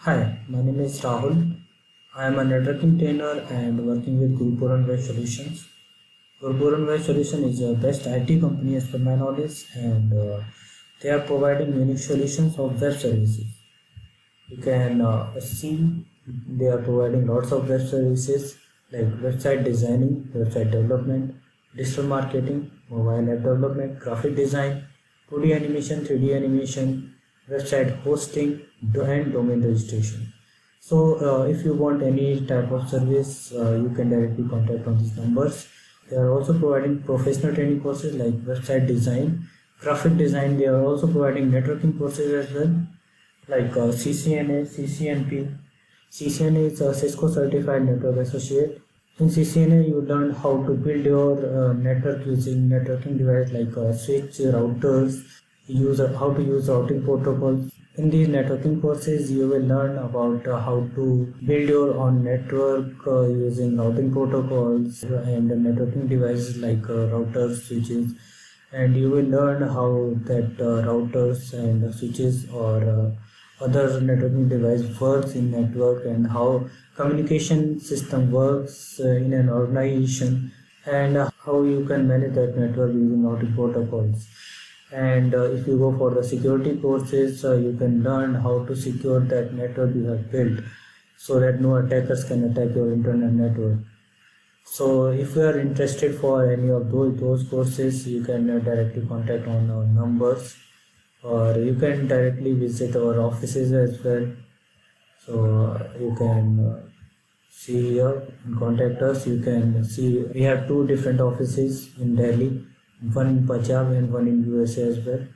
Hi, my name is Rahul. I am a networking trainer and working with Gurupuran Web Solutions. Gurupuran Web Solution is the best IT company as per my knowledge, and they are providing unique solutions of web services. You can see they are providing lots of web services like website designing, website development, digital marketing, mobile app development, graphic design, 2D animation, 3D animation, website hosting, and domain registration. So, if you want any type of service, you can directly contact on these numbers. They are also providing professional training courses like website design, graphic design. They are also providing networking courses as well like CCNA, CCNP. CCNA is a Cisco Certified Network Associate. In CCNA, you learn how to build your network using networking device like switch, routers, how to use routing protocols. In these networking courses, you will learn about how to build your own network using routing protocols and networking devices like routers, switches, and you will learn how that routers and switches or other networking device works in network and how communication system works in an organization and how you can manage that network using routing protocols. And if you go for the security courses, you can learn how to secure that network you have built so that no attackers can attack your internet network. So if you are interested for any of those courses, you can directly contact on our numbers, or you can directly visit our offices as well. So you can see here and contact us. You can see we have two different offices in Delhi, one in Punjab and one in USA as well.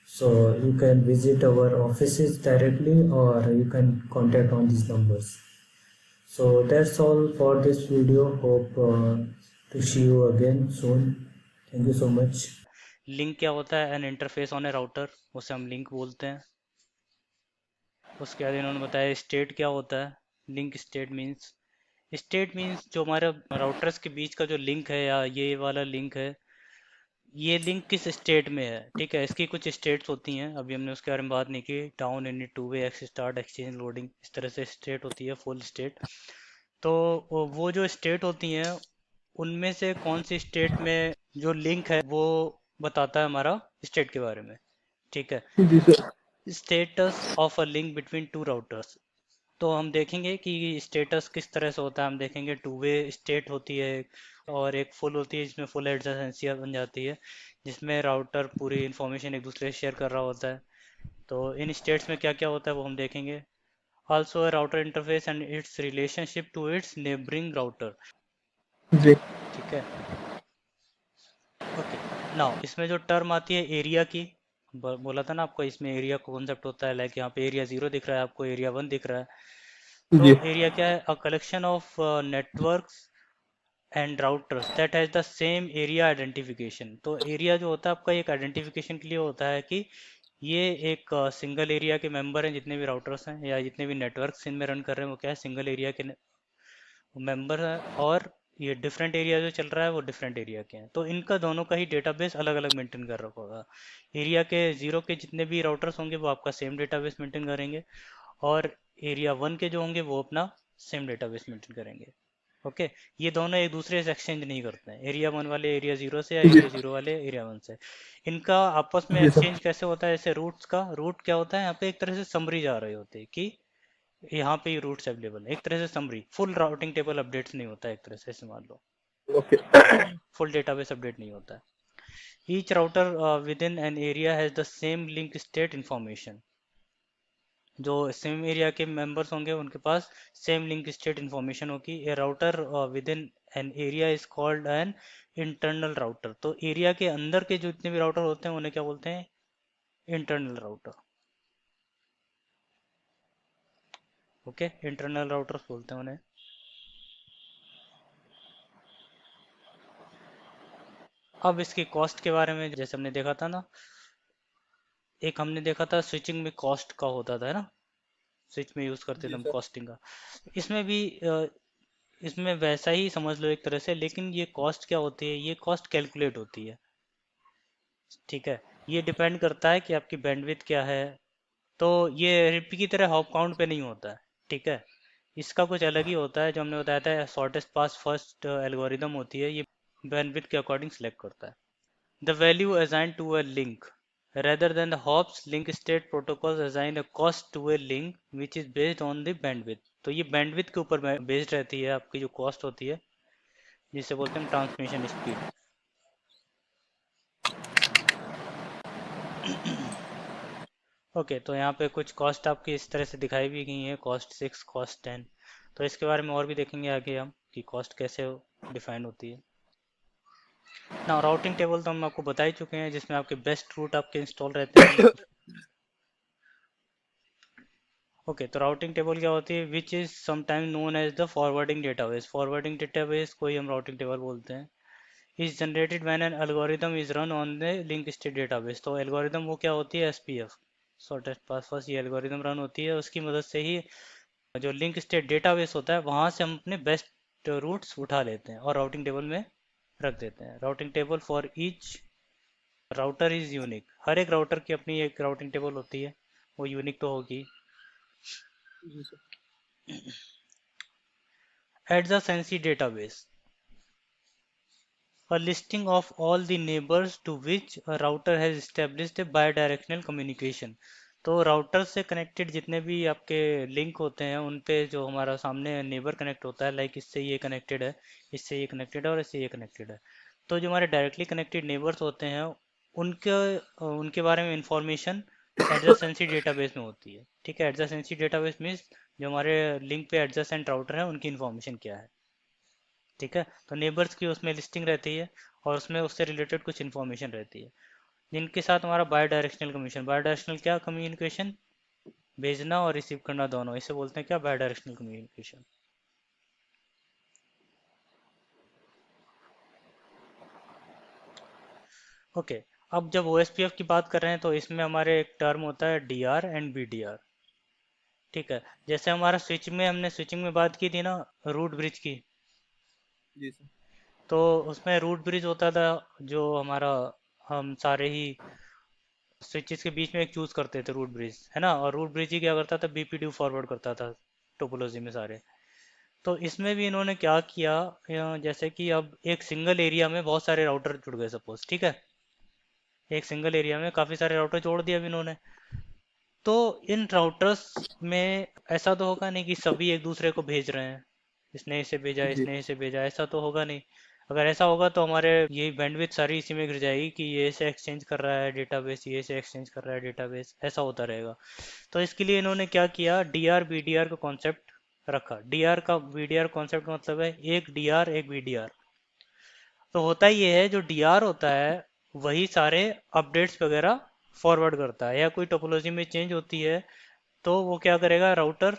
So you can visit our offices directly, or you can contact on these numbers. So that's all for this video. Hope to see you again soon. Thank you so much. Link क्या होता है? N interface on A router, उसे हम link बोलते हैं। उसके बाद इन्होंने बताया स्टेट क्या होता है। लिंक स्टेट मीन्स जो हमारे राउटर्स के बीच का जो लिंक है या ये वाला लिंक है, ये लिंक किस स्टेट में है। ठीक है, इसकी कुछ स्टेट्स होती हैं, अभी हमने उसके बारे में बात नहीं की। Down, init, two way, x start, exchange, loading, इस तरह से स्टेट होती है, फुल स्टेट। तो वो जो स्टेट होती हैं, उनमें से कौन सी स्टेट में जो लिंक है वो बताता है हमारा स्टेट के बारे में। ठीक है। जी sir. Status of a link between two routers, तो हम देखेंगे कि स्टेटस किस तरह से होता है। हम देखेंगे टू वे स्टेट होती है और एक फुल होती है जिसमें फुल एडजेसेंसी बन जाती है, जिसमें राउटर पूरी इन्फॉर्मेशन एक दूसरे से शेयर कर रहा होता है। तो इन स्टेट्स में क्या क्या होता है वो हम देखेंगे। Also a router interface and its relationship to its neighboring router। जी ठीक है, ओके। नाउ इसमें जो टर्म आती है एरिया की, बोला था ना आपको इसमें एरिया कॉन्सेप्ट होता है। लाइक यहाँ पे एरिया 0 दिख रहा है आपको, एरिया 1 दिख रहा है। तो जी एरिया क्या है? A collection of networks and routers that has the same area identification. तो एरिया जो होता है आपका एक आइडेंटिफिकेशन के लिए होता है कि ये एक सिंगल एरिया के मेंबर हैं। जितने भी राउटर्स हैं या जितने भी नेटवर्क्स इनमें रन कर रहे हैं वो क्या है, सिंगल एरिया के मेंबर है। और ये डिफरेंट एरिया जो चल रहा है वो डिफरेंट एरिया के हैं, तो इनका दोनों का ही डेटाबेस अलग अलग मेंटेन कर रखा होगा। एरिया के 0 के जितने भी राउटर्स होंगे वो आपका सेम डेटाबेस मेंटेन करेंगे, और एरिया 1 के जो होंगे वो अपना सेम डेटाबेस मेंटेन करेंगे। ओके। ये दोनों एक दूसरे से एक्सचेंज नहीं करते हैं, एरिया 1 वाले एरिया 0 से या जी एरिया 0 वाले एरिया 1 से। इनका आपस में जी सर। एक्सचेंज कैसे होता है? जैसे रूट्स का, रूट क्या होता है, यहाँ पे एक तरह से समरी जा रही होती है कि यहाँ पे ये रूट्स अवेलेबल है। एक तरह से summary, full routing table updates नहीं होता है एक तरह से, ऐसे मान लो। ओके। ठीक है, फुल डेटाबेस अपडेट नहीं होता है। Each router within an area has the same link state information. जो सेम एरिया के मेंबर्स होंगे उनके पास सेम लिंक स्टेट इंफॉर्मेशन होगी। A router within an area is called an internal router. तो एरिया के अंदर के जो जितने भी राउटर होते हैं उन्हें क्या बोलते हैं? Internal router. Okay, internal routers बोलते हैं उन्हें। अब इसकी कॉस्ट के बारे में, जैसे हमने देखा था ना, एक हमने देखा था स्विचिंग में कॉस्ट का होता था, है ना। स्विच में यूज करते थे जी हम सर। कॉस्टिंग का। इसमें भी इसमें वैसा ही समझ लो एक तरह से, लेकिन ये कॉस्ट क्या होती है? ये कॉस्ट कैलकुलेट होती है। ठीक है, ये डिपेंड करता है कि आपकी बैंडविड्थ क्या है, तो ये रिपी की तरह हॉप काउंट पे नहीं होता है, ठीक है। इसका कुछ अलग ही होता है, जो हमने बताया था शॉर्टेस्ट पास फर्स्ट एल्गोरिदम होती है, ये बैंडविड्थ के अकॉर्डिंग सेलेक्ट करता है। The value assigned to a link rather than the hops link state protocols assign a cost to a link which is based on the bandwidth। तो ये bandwidth के ऊपर बेस्ड रहती है आपकी जो कॉस्ट होती है, जिसे बोलते हैं ट्रांसमिशन स्पीड। ओके, तो यहाँ पे कुछ कॉस्ट आपकी इस तरह से दिखाई भी गई है, कॉस्ट 6, कॉस्ट 10। तो इसके बारे में और भी देखेंगे आगे हम कि कॉस्ट कैसे डिफाइन होती है ना। राउटिंग टेबल तो हम आपको बता ही चुके हैं, जिसमें आपके बेस्ट रूट आपके इंस्टॉल रहते हैं। ओके, तो राउटिंग टेबल क्या होती है, which is sometime known as the forwarding database. Forwarding database को ही हम राउटिंग टेबल बोलते हैं। Is generated when an algorithm is run on the link state database. तो एल्गोरिदम वो क्या होती है, एसपीएफ, शॉर्टेस्ट पाथ फर्स्ट। ये एल्गोरिदम रन होती है, उसकी मदद से ही जो लिंक स्टेट डेटाबेस होता है वहाँ से हम अपने बेस्ट रूट्स उठा लेते हैं और राउटिंग टेबल में रख देते हैं। Routing table for each router is unique. हर एक राउटर की अपनी एक राउटिंग टेबल होती है, वो यूनिक तो होगी। जी sir. Adjacency database, a listing of all the neighbors to which a router has established a bidirectional communication। तो राउटर से कनेक्टेड जितने भी आपके लिंक होते हैं उन पे जो हमारा सामने नेबर कनेक्ट होता है, लाइक इससे ये कनेक्टेड है, इससे ये कनेक्टेड है और इससे ये कनेक्टेड है। तो जो हमारे डायरेक्टली कनेक्टेड नेबर्स होते हैं उनके उनके बारे में इंफॉर्मेशन एडजेसेंसी डेटाबेस में होती है, ठीक है। एडजेसेंसी डेटाबेस मीन्स जो हमारे लिंक पे एडजेसेंट राउटर है उनकी इन्फॉर्मेशन क्या है, ठीक है। तो नेबर्स की उसमें लिस्टिंग रहती है और उसमें उससे रिलेटेड कुछ इन्फॉर्मेशन रहती है, जिनके साथ हमारा bidirectional communication. Bidirectional क्या कम्युनिकेशन, भेजना और रिसीव करना दोनों, इसे बोलते हैं क्या, बाय डायरेक्शनल कम्युनिकेशन। ओके, अब जब OSPF की बात कर रहे हैं तो इसमें हमारे एक टर्म होता है DR एंड BDR, ठीक है। जैसे हमारा स्विच में, हमने स्विचिंग में बात की थी ना रूट ब्रिज की, जी सर। तो उसमें रूट ब्रिज होता था जो हमारा, हम सारे ही स्विचेस के बीच में एक चूज करते थे रूट ब्रिज, है ना। और रूट ब्रिज ही क्या करता था, BPDU फॉरवर्ड करता था टोपोलॉजी में सारे। तो इसमें भी इन्होंने क्या किया, जैसे कि अब एक सिंगल एरिया में बहुत सारे राउटर जुड़ गए सपोज, ठीक है। एक सिंगल एरिया में काफ़ी सारे राउटर जोड़ दिए अब इन्होंने। तो इन राउटर्स में ऐसा तो होगा नहीं कि सभी एक दूसरे को भेज रहे हैं, इसने इसे भेजा जी। इसने इसे भेजा, ऐसा तो होगा नहीं। अगर ऐसा होगा तो हमारे ये बैंडविड्थ सारी इसी में गिर जाएगी कि ये इसे एक्सचेंज कर रहा है डेटाबेस, ये इसे एक्सचेंज कर रहा है डेटाबेस, ऐसा होता रहेगा। तो इसके लिए इन्होंने क्या किया, डीआर बीडीआर का कॉन्सेप्ट रखा। डीआर का बीडीआर कॉन्सेप्ट का मतलब है एक डीआर एक बीडीआर। तो होता ये है, जो डीआर होता है वही सारे अपडेट्स वगैरह फॉरवर्ड करता है, या कोई टोपोलॉजी में चेंज होती है तो वो क्या करेगा, राउटर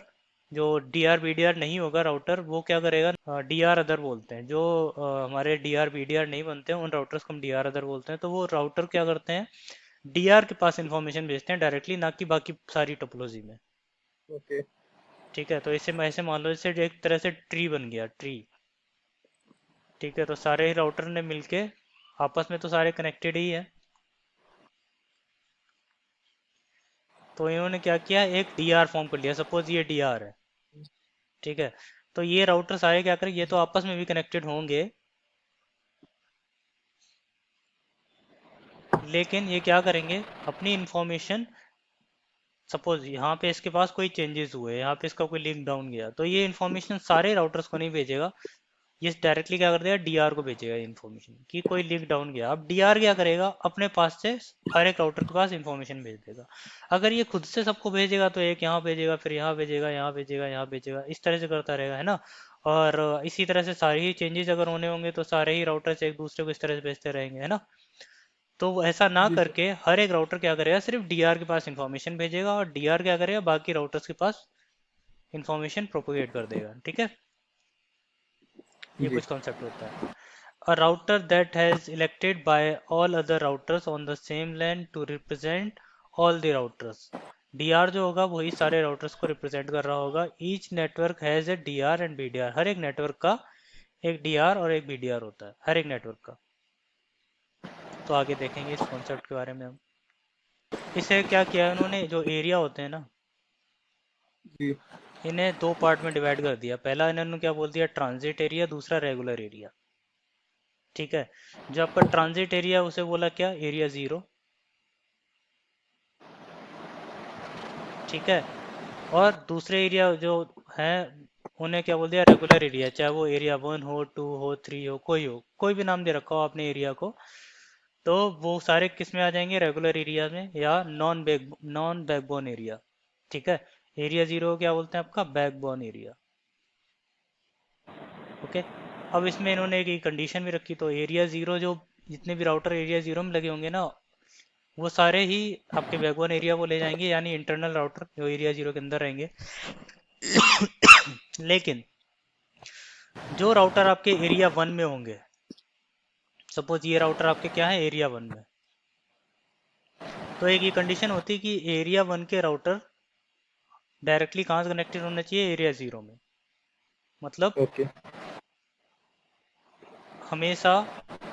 जो D R B D R नहीं होगा राउटर, वो क्या करेगा, डी आर अदर बोलते हैं। जो हमारे D R B D R नहीं बनते हैं उन राउटर्स को हम डी आर अदर बोलते हैं। तो वो राउटर क्या करते हैं, डी आर के पास इंफॉर्मेशन भेजते हैं डायरेक्टली, ना कि बाकी सारी टोपोलॉजी में, ओके। ठीक है। तो इसे ऐसे मान लो, इससे एक तरह से ट्री बन गया, ट्री, ठीक है। तो सारे ही राउटर ने मिलके आपस में तो सारे कनेक्टेड ही है, तो इन्होंने क्या किया, एक डी आर फॉर्म कर लिया। सपोज ये डी आर है, ठीक है। तो ये राउटर सारे क्या करें, ये तो आपस में भी कनेक्टेड होंगे, लेकिन ये क्या करेंगे, अपनी इंफॉर्मेशन, सपोज यहाँ पे इसके पास कोई चेंजेस हुए, यहाँ पे इसका कोई लिंक डाउन गया, तो ये इन्फॉर्मेशन सारे राउटर्स को नहीं भेजेगा, ये डायरेक्टली क्या कर देगा, डीआर को भेजेगा इन्फॉर्मेशन कि कोई लिंक डाउन गया। अब डीआर क्या करेगा, अपने पास से हर एक राउटर के पास इन्फॉर्मेशन भेज देगा। अगर ये खुद से सबको भेजेगा तो एक यहाँ भेजेगा, फिर यहाँ भेजेगा, यहाँ भेजेगा, यहाँ भेजेगा, इस तरह से करता रहेगा, है ना। और इसी तरह से सारे ही चेंजेस अगर होने होंगे तो सारे ही राउटर्स एक दूसरे को इस तरह से भेजते रहेंगे, है ना। तो वो ऐसा ना जी सर। करके हर एक राउटर क्या करेगा, सिर्फ डीआर के पास इंफॉर्मेशन भेजेगा और डीआर क्या करेगा, बाकी राउटर्स के पास इंफॉर्मेशन प्रोपोगेट कर देगा, ठीक है। ये जी। कुछ कॉन्सेप्ट होता है। A router that has elected by all other routers on the same LAN to represent all the routers। DR जो होगा वही सारे राउटर्स को रिप्रेजेंट कर रहा होगा। Each network has a DR and BDR। हर एक नेटवर्क का एक DR और एक BDR होता है, हर एक नेटवर्क का। तो आगे देखेंगे इस कॉन्सेप्ट के बारे में हम। इसे क्या किया उन्होंने, जो एरिया होते हैं ना, जी इन्हें दो पार्ट में डिवाइड कर दिया। पहला इन्होंने क्या बोल दिया, ट्रांजिट एरिया, दूसरा रेगुलर एरिया। ठीक है, जो आपका ट्रांजिट एरिया उसे बोला क्या, एरिया 0। ठीक है, और दूसरे एरिया जो है उन्हें क्या बोल दिया, रेगुलर एरिया। चाहे वो एरिया 1 हो, 2 हो, 3 हो, कोई भी नाम दे रखा हो आपने एरिया को, तो वो सारे किस में आ जाएंगे, रेगुलर एरिया में या नॉन बैकबोन एरिया। ठीक है, एरिया 0 क्या बोलते हैं, आपका बैकबोन एरिया। ओके, अब इसमें इन्होंने एक कंडीशन भी रखी, तो एरिया 0 जो जितने भी राउटर एरिया 0 में लगे होंगे ना, वो सारे ही आपके बैकबोन एरिया को ले जाएंगे, यानी इंटरनल राउटर जो एरिया 0 के अंदर रहेंगे। लेकिन जो राउटर आपके एरिया 1 में होंगे, सपोज ये राउटर आपके क्या है, एरिया 1 में, तो एक ये कंडीशन होती है कि एरिया 1 के राउटर डायरेक्टली कहाँ से कनेक्टेड होना चाहिए, एरिया 0 में। मतलब ओके हमेशा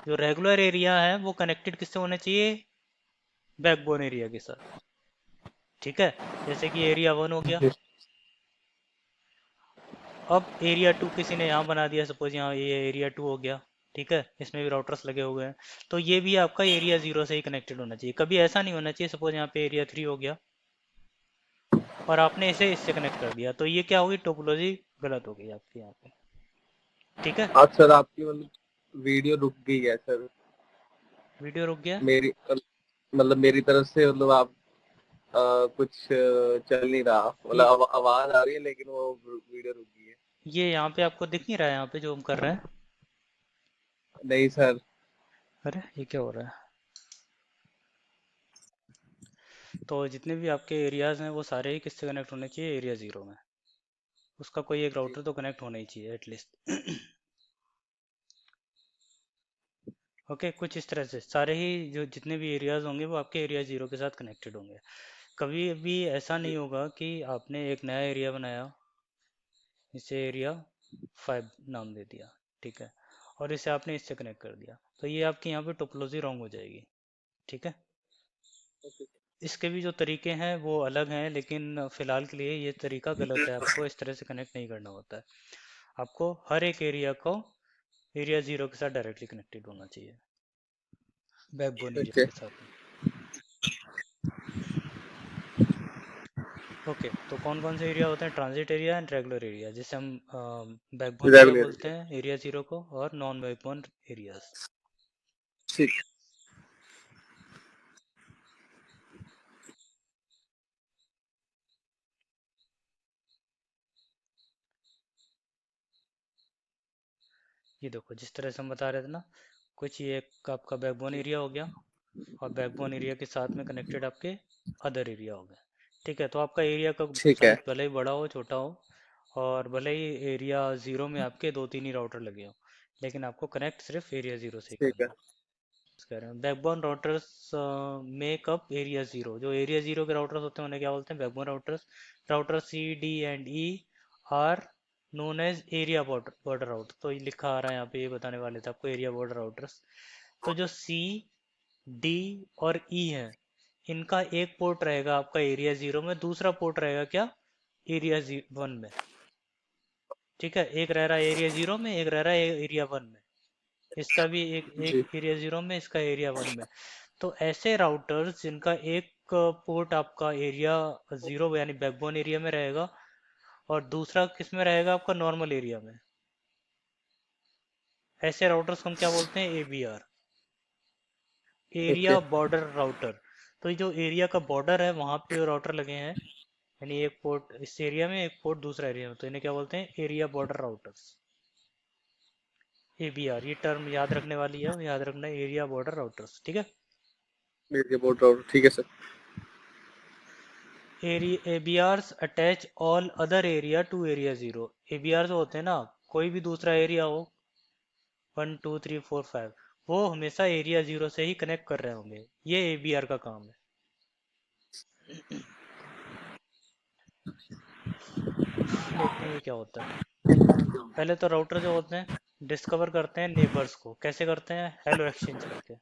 जो रेगुलर एरिया है वो कनेक्टेड किससे होना चाहिए, बैकबोन एरिया के साथ। ठीक है, जैसे कि एरिया 1 हो गया। जी अब एरिया 2 किसी ने यहाँ बना दिया, सपोज यहाँ ये एरिया 2 हो गया। ठीक है, इसमें भी राउटर्स लगे हुए हैं, तो ये भी आपका एरिया 0 से ही कनेक्टेड होना चाहिए। कभी ऐसा नहीं होना चाहिए, सपोज यहाँ पे एरिया 3 हो गया और आपने इसे इससे कनेक्ट कर दिया, तो ये क्या होगी, टोपोलॉजी गलत हो गई आपकी यहाँ पे। ठीक है, आज सर आपकी मतलब वीडियो रुक गई है सर। वीडियो रुक गया। मेरी मतलब मेरी तरफ से मतलब आप कुछ चल नहीं रहा, मतलब ये आवाज आ रही है लेकिन वो वीडियो रुक गई है। ये यहाँ पे आपको दिख नहीं रहा है, यहाँ पे जो हम कर रहे हैं। नहीं सर। अरे ये क्या हो रहा है, तो जितने भी आपके एरियाज हैं वो सारे ही किससे कनेक्ट होने चाहिए, एरिया 0 में। उसका कोई एक जी राउटर तो कनेक्ट होना ही चाहिए एटलीस्ट। ओके, कुछ इस तरह से सारे ही जो जितने भी एरियाज होंगे वो आपके एरिया 0 के साथ कनेक्टेड होंगे। कभी भी ऐसा नहीं जी होगा कि आपने एक नया एरिया बनाया, इसे एरिया 5 नाम दे दिया। ठीक है, और इसे आपने इससे कनेक्ट कर दिया, तो ये आपकी यहाँ पे टोपोलॉजी रॉन्ग हो जाएगी। ठीक है, ओके इसके भी जो तरीके हैं वो अलग हैं, लेकिन फ़िलहाल के लिए ये तरीका गलत है। आपको इस तरह से कनेक्ट नहीं करना होता है, आपको हर एक एरिया को एरिया 0 के साथ डायरेक्टली कनेक्टेड होना चाहिए, बैकबोन एरिया ओके के साथ में। ओके, तो कौन कौन से एरिया होते हैं, transit area and regular area, जिसे हम बैकबोन एरिया रेगुलर। बोलते हैं, एरिया 0 को, और नॉन बैकबोन एरियाज। ठीक ये देखो, जिस तरह से हम बता रहे थे ना, कुछ ये एक आपका बैकबोन एरिया हो गया, और बैकबोन एरिया के साथ में कनेक्टेड आपके अदर एरिया हो गए। ठीक है, तो आपका एरिया का ठीक है साइज भले ही बड़ा हो छोटा हो, और भले ही एरिया 0 में आपके 2-3 ही राउटर लगे हो, लेकिन आपको कनेक्ट सिर्फ एरिया 0 से ही ठीक है। करना है। कह रहे हैं backbone routers make up area 0। जो एरिया 0 के राउटर्स होते हैं उन्हें क्या बोलते हैं, backbone routers. Router C, D and E are known as area border router. तो ये लिखा आ रहा है यहाँ पे, ये बताने वाले थे आपको, एरिया बॉर्डर राउटर्स। तो जो सी, डी और ई है, इनका एक पोर्ट रहेगा आपका एरिया 0 में, दूसरा पोर्ट रहेगा क्या, एरिया 1 में। ठीक है, एक रह रहा है एरिया 0 में, एक रह रहा है एरिया 1 में। इसका भी एक एक जी एरिया 0 में, इसका एरिया 1 में। तो ऐसे राउटर्स जिनका एक पोर्ट आपका एरिया 0 यानी बैकबोन एरिया में रहेगा, और दूसरा किस में रहेगा, आपका नॉर्मल एरिया में, ऐसे राउटर्स को हम क्या बोलते हैं, एबीआर, एरिया ओके बॉर्डर राउटर। तो ये जो एरिया का बॉर्डर है वहाँ पे जो राउटर लगे हैं, यानी एक पोर्ट इस एरिया में, एक पोर्ट दूसरा एरिया में, तो इन्हें क्या बोलते हैं, एरिया बॉर्डर राउटर्स, एबीआर। ये टर्म याद रखने वाली है, याद रखना है, एरिया बॉर्डर राउटर्स। ठीक है, मेरे बोल रहा हूँ ठीक है sir. ABRs attach all other area to area 0। ABRs होते हैं ना, कोई भी दूसरा एरिया हो, 1 2 3 4 5, वो हमेशा एरिया 0 से ही कनेक्ट कर रहे होंगे। ये ABR का काम है। देखते हैं ये क्या होता है। पहले तो राउटर जो होते हैं डिस्कवर करते हैं नेबर्स को। कैसे करते हैं, हेलो एक्सचेंज करके।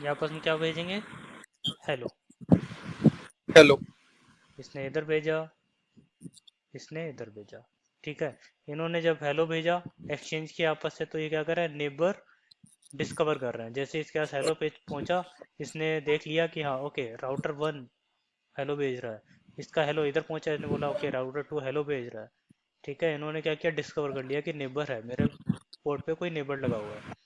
ये आपस में क्या भेजेंगे, हेलो। हेलो। इसने इधर भेजा, इसने इधर भेजा, ठीक है। इन्होंने जब हेलो भेजा, एक्सचेंज किया आपस से, तो ये क्या कर रहा है, नेबर डिस्कवर कर रहे हैं। जैसे इसके पास हेलो पेज पहुंचा, इसने देख लिया कि हाँ ओके राउटर 1 हेलो भेज रहा है, इसका हेलो इधर पहुंचा, इसने बोला ओके राउटर 2 हेलो भेज रहा है, ठीक है। इन्होंने क्या किया, डिस्कवर कर लिया कि नेबर है, मेरे पोर्ट पे कोई नेबर लगा हुआ है।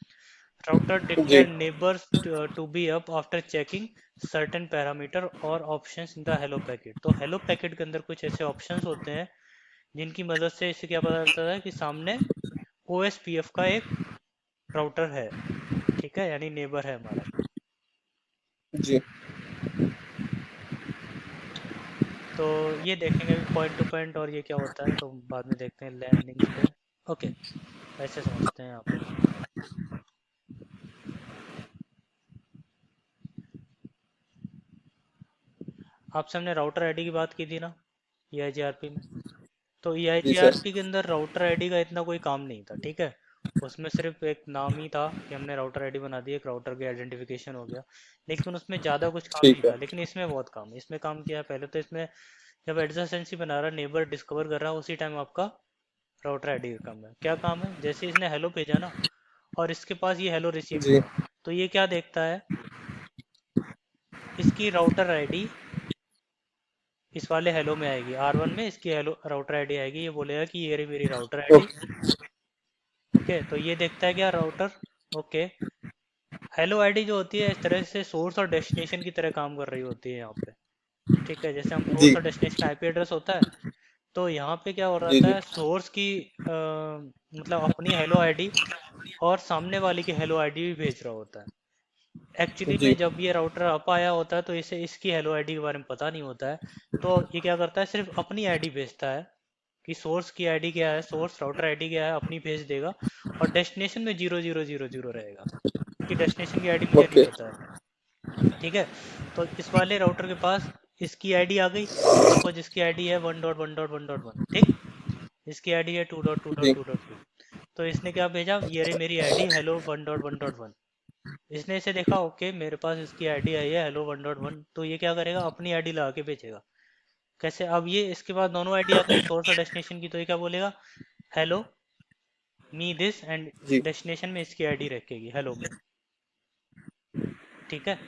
Router G declare neighbours to be up after checking certain parameter और options in the hello packet. तो हेलो पैकेट के अंदर कुछ ऐसे ऑप्शंस होते हैं जिनकी मदद से इससे क्या पता चलता है कि सामने OSPF का एक राउटर है, ठीक है, यानी नेबर है हमारा। जी। तो ये देखेंगे अभी पॉइंट टू पॉइंट और ये क्या होता है, तो बाद में देखते हैं लैंडिंग्स पे। ओके, ऐसे समझते हैं यहाँ पे। आपसे हमने राउटर आईडी की बात की थी ना EIGRP में, तो जी सर। EIGRP के अंदर राउटर आईडी का इतना कोई काम नहीं था, ठीक है। उसमें सिर्फ एक नाम ही था कि हमने राउटर आईडी बना दी, एक राउटर की आइडेंटिफिकेशन हो गया, लेकिन उसमें ज़्यादा कुछ काम नहीं ठीक है। था। लेकिन इसमें बहुत काम है। इसमें काम किया है पहले तो, इसमें जब एडजेसेंसी बना रहा, नेबर डिस्कवर कर रहा, उसी टाइम आपका राउटर आईडी का काम है। क्या काम है, जैसे इसने हेलो भेजा ना और इसके पास ये हेलो रिसीव जी हुआ, तो ये क्या देखता है, इसकी राउटर आईडी इस वाले हेलो में आएगी, R1 में इसकी हेलो राउटर आईडी आएगी, ये बोलेगा कि ये रही मेरी राउटर आईडी। ओके, तो ये देखता है क्या, राउटर, ओके। हेलो आईडी जो होती है इस तरह से सोर्स और डेस्टिनेशन की तरह काम कर रही होती है यहाँ पे, ठीक है। जैसे हम जी सोर्स और डेस्टिनेशन का IP एड्रेस होता है, तो यहाँ पे क्या हो जी रहा जी है, सोर्स की मतलब अपनी हेलो आईडी और सामने वाले की हेलो आईडी भी भेज रहा होता है। एक्चुअली में जी जब ये राउटर अप आया होता है तो इसे इसकी हेलो आईडी के बारे में पता नहीं होता है, तो ये क्या करता है, सिर्फ अपनी आईडी भेजता है कि सोर्स की आईडी क्या है, सोर्स राउटर आईडी क्या है, अपनी भेज देगा। और डेस्टिनेशन में 0000 रहेगा, क्योंकि डेस्टिनेशन की आईडी मुझे नहीं ओके। पता है, ठीक है। तो इस वाले राउटर के पास इसकी आईडी आ गई, सपोज इसकी आईडी है 1.1.1.1, ठीक। इसकी आईडी है 2.2.2.2, जी तो इसने क्या भेजा, ये रही मेरी आईडी हेलो 1.1.1। इसने इसे देखा, ओके मेरे पास इसकी आईडी आई है हेलो 1.1, तो ये क्या करेगा, अपनी आईडी लगा के भेजेगा। कैसे, अब ये इसके पास दोनों आईडी आ गई, सोर्स और डेस्टिनेशन की, तो ये क्या बोलेगा, हेलो मी दिस, एंड जी डेस्टिनेशन में इसकी आईडी रखेगी हेलो में, ठीक है।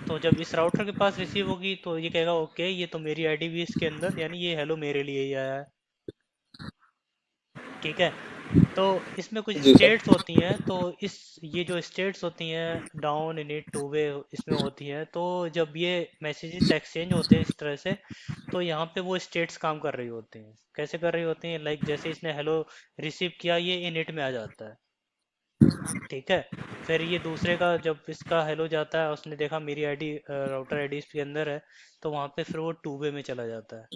तो जब इस राउटर के पास रिसीव होगी तो ये कहेगा ओके ये तो मेरी आईडी भी इसके अंदर, यानी ये हेलो मेरे लिए ही आया है, ठीक है। तो इसमें कुछ जी सर। स्टेट्स होती हैं, तो इस ये जो स्टेट्स होती हैं डाउन इनिट टू वे इसमें होती हैं, तो जब ये मैसेजेस एक्सचेंज होते हैं इस तरह से, तो यहाँ पे वो स्टेट्स काम कर रही होती हैं। कैसे कर रही होती हैं, लाइक जैसे इसने हेलो रिसीव किया, ये इनिट में आ जाता है, ठीक है। फिर ये दूसरे का जब इसका हेलो जाता है, उसने देखा मेरी आईडी राउटर आईडी इसके अंदर है, तो वहाँ पे फिर वो टू वे में चला जाता है,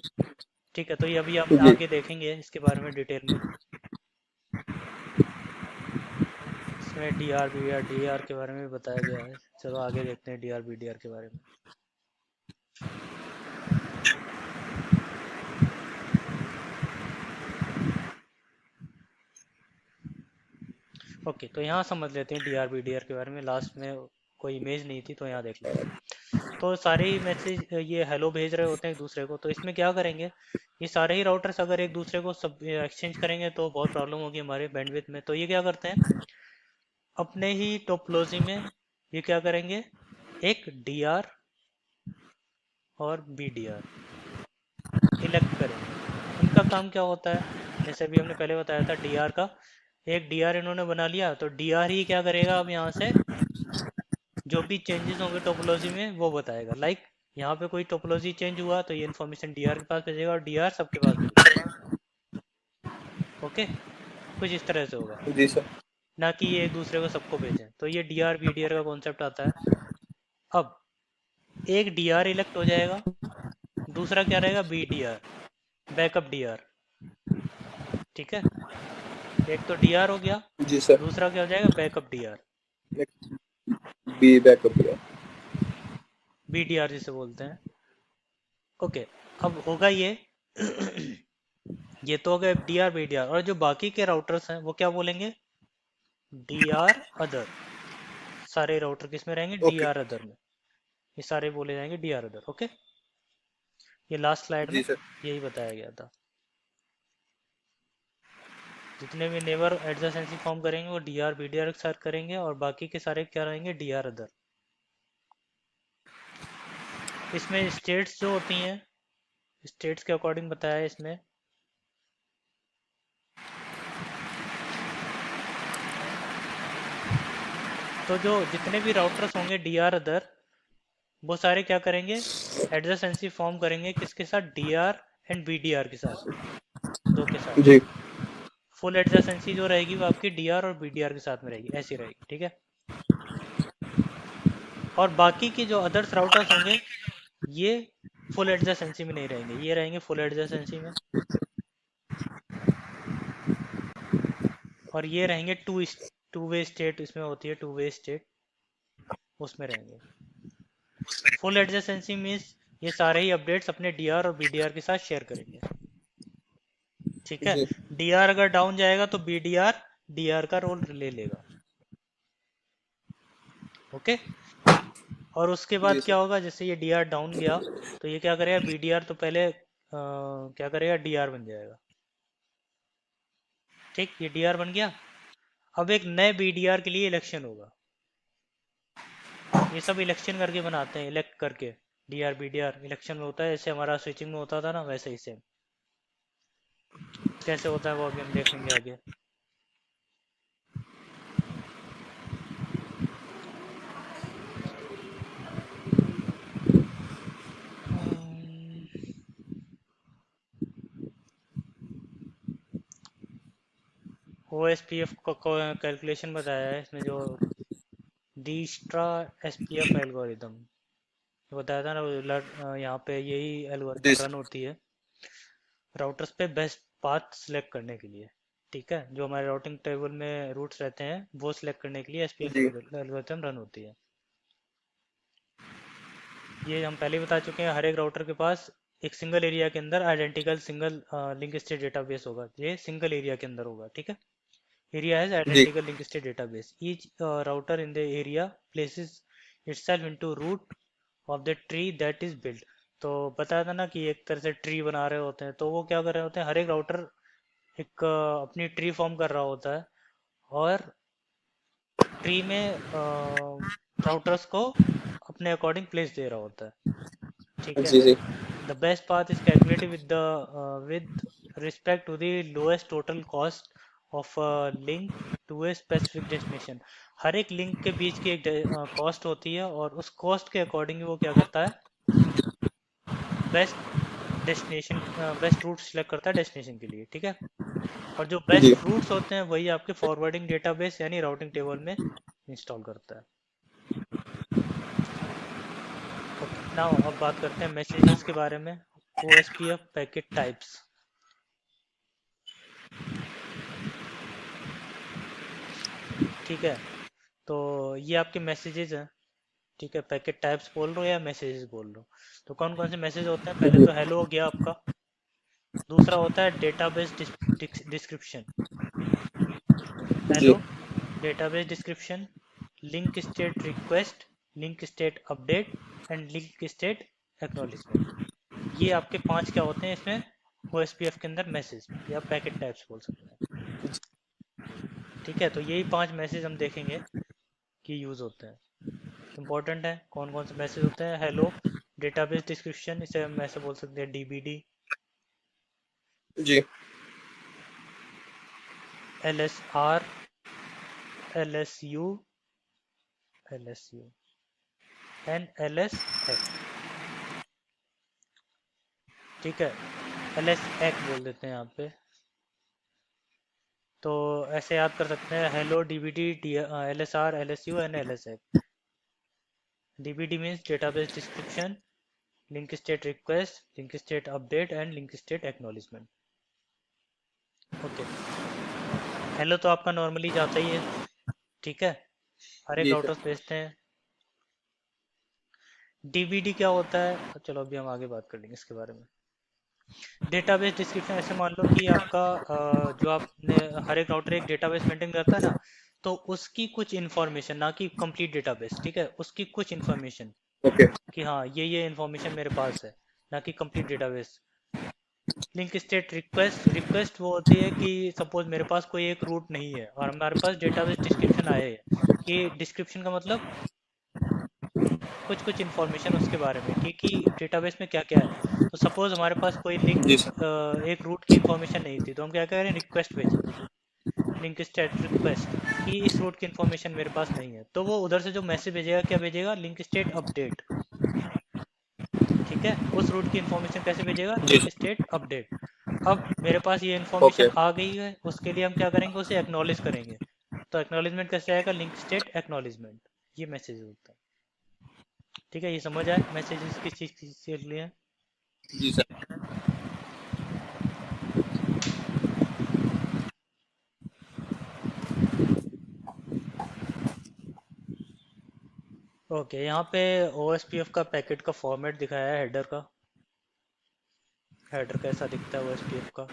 ठीक है। तो ये अभी हम जी आगे देखेंगे इसके बारे में डिटेल में। इसमें DRBDR के बारे में भी बताया गया है। चलो आगे देखते हैं DRBDR के बारे में। ओके, तो यहाँ समझ लेते हैं DRBDR के बारे में। लास्ट में कोई इमेज नहीं थी तो यहाँ देख लेते हैं। तो सारे ही मैसेज ये हेलो भेज रहे होते हैं एक दूसरे को, तो इसमें क्या करेंगे, ये सारे ही राउटर्स अगर एक दूसरे को सब एक्सचेंज करेंगे तो बहुत प्रॉब्लम होगी हमारे बैंडविड्थ में। तो ये क्या करते हैं, अपने ही टोपोलॉजी में ये क्या करेंगे, एक DR और BDR इलेक्ट करेंगे। इनका काम क्या होता है, जैसे अभी हमने पहले बताया था DR का, एक DR इन्होंने बना लिया, तो DR ही क्या करेगा, अब यहाँ से जो भी चेंजेस होंगे टोपोलॉजी में वो बताएगा। लाइक यहाँ पे कोई टोपोलॉजी चेंज हुआ तो ये इन्फॉर्मेशन DR के पास भेजेगा और DR सबके पास भेजेगा, ओके। कुछ इस तरह से होगा, जी सर। ना कि ये एक दूसरे को सबको भेजें। तो ये DRBDR का कॉन्सेप्ट आता है। अब एक DR इलेक्ट हो जाएगा, दूसरा क्या रहेगा, BDR, बैकअप DR, ठीक है। एक तो DR हो गया, जी सर। दूसरा क्या हो जाएगा, बैकअप DR, बी बैकअप किया। BDR जिसे बोलते हैं, ओके। अब होगा ये ये तो हो गए DRBDR, और जो बाकी के राउटर्स हैं वो क्या बोलेंगे, DR अदर। सारे राउटर किस में रहेंगे? ओके डीआर अदर में। ये सारे बोले जाएंगे डीआर अदर। ओके, ये लास्ट स्लाइड में जी सर। यही बताया गया था। जितने भी नेबर एडजेसेंसी फॉर्म करेंगे वो डीआर बीडीआर के साथ करेंगे, और बाकी के सारे क्या रहेंगे? D R other. इसमें स्टेट्स जो होती हैं, स्टेट्स के अकॉर्डिंग बताया है इसमें। तो जो जितने भी राउटर्स होंगे डीआर अदर, वो सारे क्या करेंगे? एडजेसेंसी फॉर्म करेंगे किसके साथ? डीआर एंड बीडीआर के साथ, दो के साथ। जी फुल एडजेसेंसी जो रहेगी वो आपकी डीआर और बीडीआर के साथ में रहेगी, ऐसी रहेगी। ठीक है, और बाकी के जो अदर्स राउटर्स होंगे ये फुल एडजेसेंसी में नहीं रहेंगे, ये रहेंगे फुल एडजेसेंसी में, और ये रहेंगे टू वे स्टेट, इसमें होती है टू वे स्टेट, उसमें रहेंगे। फुल एडजेसेंसी मीन्स ये सारे ही अपडेट्स अपने डीआर और बीडीआर के साथ शेयर करेंगे। ठीक है, जी डीआर अगर डाउन जाएगा तो बीडीआर डीआर का रोल ले लेगा। ओके, और उसके बाद जी क्या सर। होगा? जैसे ये डीआर डाउन गया तो ये क्या करेगा? बीडीआर तो पहले क्या करेगा? डीआर बन जाएगा। ठीक, ये डीआर बन गया। अब एक नए बीडीआर के लिए इलेक्शन होगा। ये सब इलेक्शन करके बनाते हैं, इलेक्ट करके। डीआर बीडीआर इलेक्शन में होता है, जैसे हमारा स्विचिंग में होता था ना, वैसे ही सेम। कैसे होता है वो अभी हम देखेंगे आगे। ओ एस पी एफ का कैलकुलेशन बताया है इसमें, जो डीस्ट्रा एस पी एफ एल्गोरिदम बताया था ना, यहाँ पे यही जी एल्गोरिदम सर। रन होती है राउटर्स पे बेस्ट पाथ सिलेक्ट करने के लिए। ठीक है, जो हमारे राउटिंग टेबल में रूट्स रहते हैं वो सिलेक्ट करने के लिए S P F G algorithm run होती है। ये हम पहले ही बता चुके हैं, हर एक राउटर के पास एक सिंगल एरिया के अंदर identical single link state database होगा। ये सिंगल एरिया के अंदर होगा। ठीक है, area has ji identical linked state database. Each router in the area places itself into root of the tree that is built. तो बताया था ना कि एक तरह से ट्री बना रहे होते हैं, तो वो क्या कर रहे होते हैं? हर एक राउटर एक अपनी ट्री फॉर्म कर रहा होता है, और ट्री में राउटर्स को अपने अकॉर्डिंग प्लेस दे रहा होता है। ठीक है, जी जी the best path is calculated with respect to the lowest total cost of a link to a specific destination. हर एक लिंक के बीच की एक कॉस्ट होती है, और उस कॉस्ट के अकॉर्डिंग वो क्या करता है? Best destination, best route select करता है डेस्टिनेशन के लिए। ठीक है, और जो जी बेस्ट रूट्स होते हैं वही आपके फॉरवर्डिंग डेटाबेस यानी राउटिंग टेबल में इंस्टॉल करता है। ओके, नाउ अब बात करते हैं मैसेजेस के बारे में। OSPF packet types. ठीक है, तो ये आपके मैसेजेस हैं। ठीक है, पैकेट टाइप्स बोल रहे हो या मैसेजेस बोल रहे हो? तो कौन कौन से मैसेज होते हैं? पहले तो हेलो हो गया आपका। दूसरा होता है डेटाबेस डिस्क्रिप्शन। जी hello, database description, link state request, link state update and link state acknowledgement. ये आपके 5 क्या होते हैं इसमें OSPF के अंदर मैसेज, या पैकेट टाइप्स बोल सकते हैं। ठीक है, तो यही 5 मैसेज हम देखेंगे कि यूज़ होते हैं, इम्पोर्टेंट है। कौन कौन से मैसेज होते हैं? हेलो, डेटाबेस डिस्क्रिप्शन, इसे हम ऐसे बोल सकते हैं DBD, जी LSR, LSU, एंड LSX। ठीक है, LSX बोल देते हैं यहाँ पे। तो ऐसे याद कर सकते हैं, hello DBD, LSR, LSU and LSX। DBD means database description, link state request, link state update and link state acknowledgement. Okay, hello तो आपका नॉर्मली जाता ही है। ठीक है, हर एक जी सर। राउटर्स भेजते हैं। DBD क्या होता है? चलो अभी हम आगे बात कर लेंगे इसके बारे में। डेटाबेस डिस्क्रिप्शन, ऐसे मान लो कि आपका जो आपने हर एक राउटर एक डेटाबेस मेंटेन करता है ना, तो उसकी कुछ इन्फॉर्मेशन, ना कि कंप्लीट डेटाबेस, ठीक है, उसकी कुछ इन्फॉर्मेशन ओके कि हाँ ये इन्फॉर्मेशन मेरे पास है, ना कि complete database. Link state request वो होती है कि सपोज मेरे पास कोई एक रूट नहीं है और हमारे पास डेटाबेस डिस्क्रिप्शन आए है, कि डिस्क्रिप्शन का मतलब कुछ कुछ इन्फॉर्मेशन उसके बारे में कि डेटाबेस में क्या क्या है। तो सपोज हमारे पास कोई लिंक जी सर। एक रूट की इन्फॉर्मेशन नहीं थी, तो हम क्या करें, रिक्वेस्ट भेजेंगे, लिंक स्टेट रिक्वेस्ट, कि इस रूट की इन्फॉर्मेशन मेरे पास नहीं है। तो वो उधर से जो मैसेज भेजेगा, क्या भेजेगा, लिंक स्टेट अपडेट। ठीक है, उस रूट की इन्फॉर्मेशन कैसे भेजेगा, जी लिंक सर। State update. अब मेरे पास ये ओके। इन्फॉर्मेशन आ गई है, उसके लिए हम क्या करेंगे, उसे एक्नॉलेज करेंगे। तो एक्नॉलेजमेंट कैसे आएगा, लिंक स्टेट एक्नॉलेजमेंट, ये मैसेज होता है। ठीक है, ये समझ आए मैसेजेस किस चीज़ के लिए है? जी सर। ओके, यहाँ पे OSPF का पैकेट का फॉर्मेट दिखाया है, हेडर का। हेडर कैसा दिखता है OSPF का?